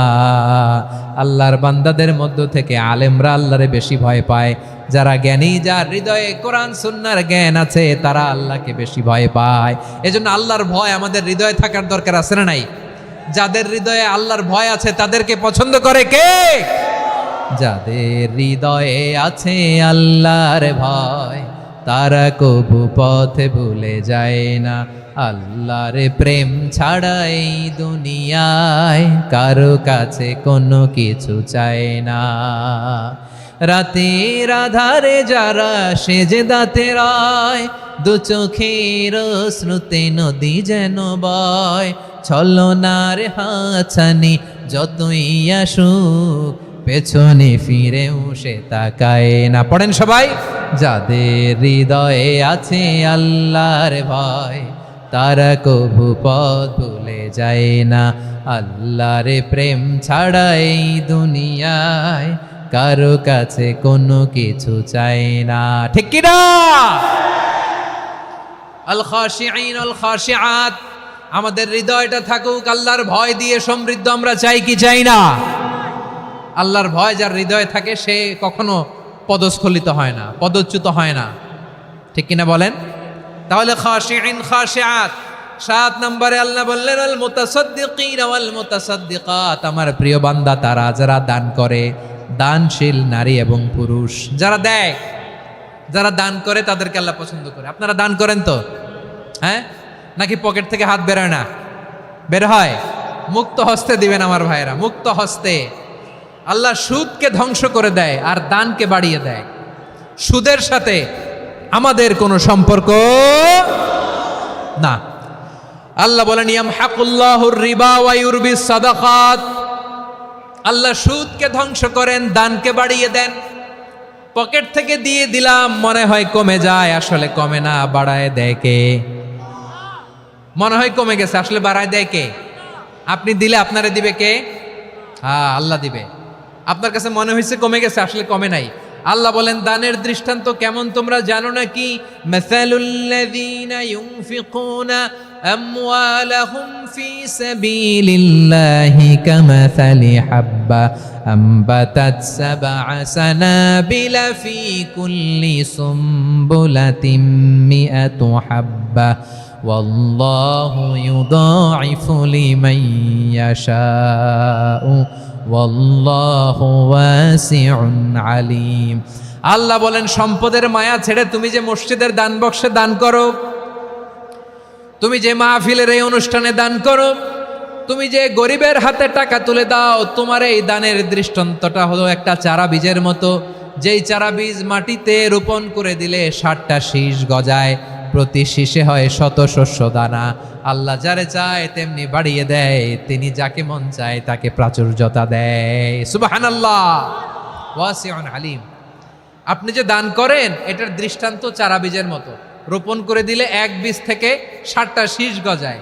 আল্লাহর বান্দাদের মধ্য থেকে আলেমরা আল্লাহরে বেশি ভয় পায়। যারা জ্ঞানী, যার হৃদয়ে কোরআন সুন্নাহর জ্ঞান আছে, তারা আল্লাহকে বেশি ভয় পায়। এজন্য আল্লাহর ভয় আমাদের হৃদয়ে থাকার দরকার আছে না নাই? যাদের হৃদয়ে আল্লাহর ভয় আছে তাদেরকে পছন্দ করে কে? যাদের হৃদয়ে আছে আল্লাহর ভয়, তারা কবু পথে ভুলে যায় না। আল্লাহর প্রেম ছাড়া এই দুনিয়ায় কারো কাছে কোনো কিছু চায় না। রাতের আধারে যারা সেজদাতে রয়, দু চোখের শ্রুতে নদী যেন বয়। ছলনার হাতছানি যতই আসুক, পেছনে ফিরেও সে তাকায় না। পড়েন সবাই। যাদের হৃদয়ে আছে আল্লাহর ভয়, তারা কবু পথ ভুলে যায় না। আল্লাহর প্রেম ছাড়া এই দুনিয়ায় কারো কাছে কোনো কিছু চায় না। ঠিক কি না? আল খাশিঈন আল খাশিআত, আমাদের হৃদয়টা থাকুক আল্লাহর ভয় দিয়ে সমৃদ্ধ। আমরা চাই কি চাই না? আল্লাহর ভয় যার হৃদয়ে থাকে সে কখনো পদস্খলিত হয় না, পদচ্যুত হয় না। ঠিক কিনা বলেন? তাহলে খাশিঈন খাশিআত। 7 নম্বরে আল্লাহ বললেন, আল মুতাসাদ্দিকিন ওয়াল মুতাসাদ্দিকাত, আমার প্রিয় বান্দা তারা যারা দান করে, দানশীল নারী এবং পুরুষ যারা দেয়, যারা দান করে তাদেরকে আল্লাহ পছন্দ করে। আপনারা দান করেন তো? হ্যাঁ, নাকি পকেট থেকে হাত বেরোয় না? বের হয়। মুক্ত হস্তে দিবেন আমার ভাইয়েরা, মুক্ত হস্তে। আল্লাহ সুদকে ধ্বংস করে দেয় আর দানকে বাড়িয়ে দেয়। সুদের সাথে আমাদের কোনো সম্পর্ক না। আল্লাহ বলেন, ইয়ামহাকুল্লাহুর রিবা ওয়া ইউরবিস সাদাকাত। আল্লাহ সুদকে ধ্বংস করেন, দানকে বাড়িয়ে দেন। পকেট থেকে দিয়ে দিলাম, মনে হয় কমে যায়, আসলে কমে না, বাড়ায় দেয় কে? মনে হয় কমে গেছে, আসলে বাড়ায় দেয় কে? আপনি দিলে আপনারে দিবে কে? হ্যাঁ, আল্লাহ দিবে। আপনার কাছে মনে হয়েছে কমে গেছে, আসলে কমে নাই। আল্লাহ বলেন, দানের দৃষ্টান্ত কেমন তোমরা জানো নাকি? মাসালুল্লাযীনা ইউনফিকুনা আমওয়ালাহুম ফি সাবিলিল্লাহি কামাসালি হাব্বা আম্বাতাত সাবআ সানাবিলা ফি কুল্লি সুমবুলাতিন মিআতু হাব্বা ওয়াল্লাহু ইউদাঈফু লিমান ইয়াশাউ ওয়াল্লাহু ওয়াসিউন আলিম। আল্লাহ বলেন, সম্পদের মায়া ছেড়ে তুমি যে মসজিদের দান বক্সে দান করো, তুমি যে মাহফিলের এই অনুষ্ঠানে দান করো, তুমি যে গরিবের হাতে টাকা তুলে দাও, তোমার এই দানের দৃষ্টান্তটা হলো একটা চারা বীজের মতো। যেই চারা বীজ মাটিতে রোপণ করে দিলে 60টা শীষ গজায়, প্রতি শীষে হয় 100 শস্য দানা। আল্লাহ যারে চায় তেমনি বাড়িয়ে দেয়, তিনি যাকে মন চায় তাকে প্রাচুর্যতা দেয়। সুবহানাল্লাহ, ওয়াসিউন আলিম। আপনি যে দান করেন এটার দৃষ্টান্ত চারা বীজের মতো, রোপণ করে দিলে এক বীজ থেকে 60টা শীষ গজায়।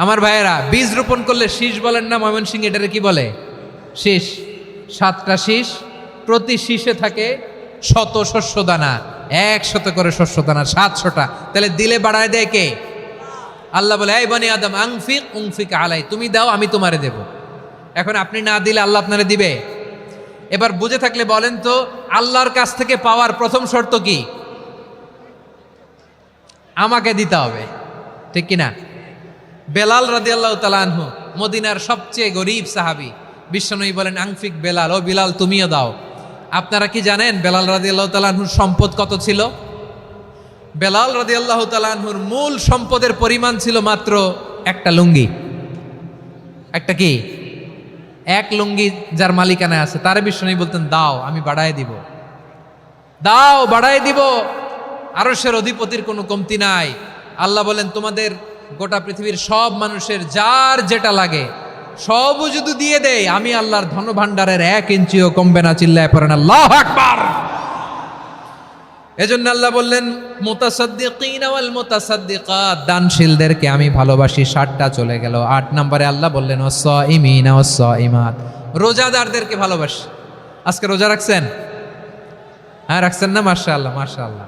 আমার ভাইয়েরা, বীজ রোপণ করলে শীষ বলেন না ময়মনসিংহ, এটারে কি বলে? শীষ। 7টা শীষ, প্রতি শীষে থাকে 100 শস্য দানা, 100 করে শস্য দানা, 700টা। তাহলে দিলে বাড়ায় দেয় কে? আল্লাহ বলে, এই বনি আদম আনফিক উনফিক আলাই, তুমি দাও আমি তোমারে দেব। এখন আপনি না দিলে আল্লাহ আপনারে দিবে? এবার বুঝে থাকলে বলেন তো, আল্লাহর কাছ থেকে পাওয়ার প্রথম শর্ত কি? আমাকে দিতে হবে। ঠিক কিনা? বেলাল রাদিয়াল্লাহু তাআলা আনহু মদিনার সবচেয়ে গরীব সাহাবী। বিশ্বনবী বলেন, আনফিক বেলাল, ও বিলাল তুমিও দাও। আপনারা কি জানেন বেলাল রাদিয়াল্লাহু তাআলা আনহুর সম্পদ কত ছিল? বেলাল রাদিয়াল্লাহু তাআলা আনহুর মূল সম্পদের পরিমাণ ছিল মাত্র একটা লুঙ্গি। একটা কি? এক লুঙ্গি যার মালিকানায় আছে, তার বিশ্বনবী বলতেন, দাও আমি বাড়ায় দিব, দাও বাড়ায় দিব। আরশের অধিপতির কোনো কমতি নাই। আল্লাহ বলেন, তোমাদের গোটা পৃথিবীর সব মানুষের যার যেটা লাগে সবও যদি দিয়ে দেয়, আমি আল্লাহর ধন ভাণ্ডারের 1 ইঞ্চিও কমবে না। চিল্লায় পড়েন আল্লাহু আকবার। এজন্য আল্লাহ বললেন, মুতাসাদ্দিকিনা ওয়াল মুতাসাদ্দিকাত, দানশীলদেরকে আমি ভালোবাসি। 60টা চলে গেল। 8 নম্বরে আল্লাহ বললেন, ওয়াস-সাইমিনা ওয়াস-সাইমাত, রোজাদারদেরকে ভালোবাসি। আজকে রোজা রাখছেন? হ্যাঁ রাখছেন না? মাশাআল্লাহ মাশাআল্লাহ।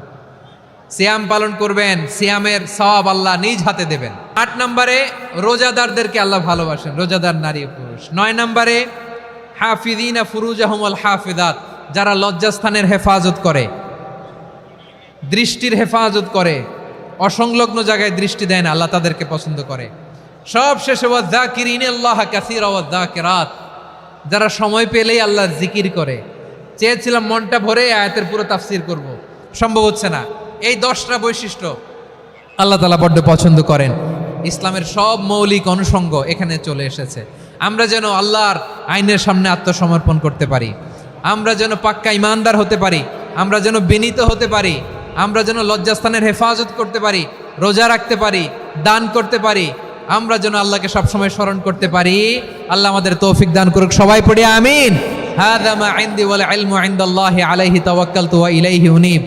সিয়াম পালন করবেন, সিয়ামের সওয়াব আল্লাহ নিজ হাতে দেবেন। 8 নম্বরে রোজাদারদেরকে আল্লাহ ভালোবাসেন, রোজাদার নারী ও পুরুষ। 9 নম্বরে হাফিযিনা ফুরুজাহুম ওয়াল হাফিযাত, যারা লজ্জাস্থানের হেফাজত করে, দৃষ্টির হেফাজত করে, অসংলগ্ন জায়গায় দৃষ্টি দেয় না, আল্লাহ তাদেরকে পছন্দ করে। সব শেষে ওয়াযাকিরিনাল্লাহ কাসীরা ওয়াযাকিরাত, যারা সময় পেলেই আল্লাহর জিকির করে। চেয়েছিলাম মনটা ভরে আয়াতের পুরো তাফসীর করব, সম্ভব হচ্ছে না। এই 10টা বৈশিষ্ট্য আল্লাহ তাআলা বড্ড পছন্দ করেন। ইসলামের সব মৌলিক অনুষঙ্গ এখানে চলে এসেছে। আমরা যেন আল্লাহর আইনের সামনে আত্মসমর্পণ করতে পারি, আমরা যেন পাক্কা ইমানদার হতে পারি, আমরা যেন বিনীত হতে পারি, আমরা যেন লজ্জাস্থানের হেফাজত করতে পারি, রোজা রাখতে পারি, দান করতে পারি, আমরা যেন আল্লাহকে সবসময় স্মরণ করতে পারি। আল্লাহ আমাদের তৌফিক দান করুক। সবাই পড়ি আমিন। হাযা মা ইনদি ওয়াল ইলমু ইনদাল্লাহি আলাইহি তাওয়াক্কালতু ওয়া ইলাইহি উনীব।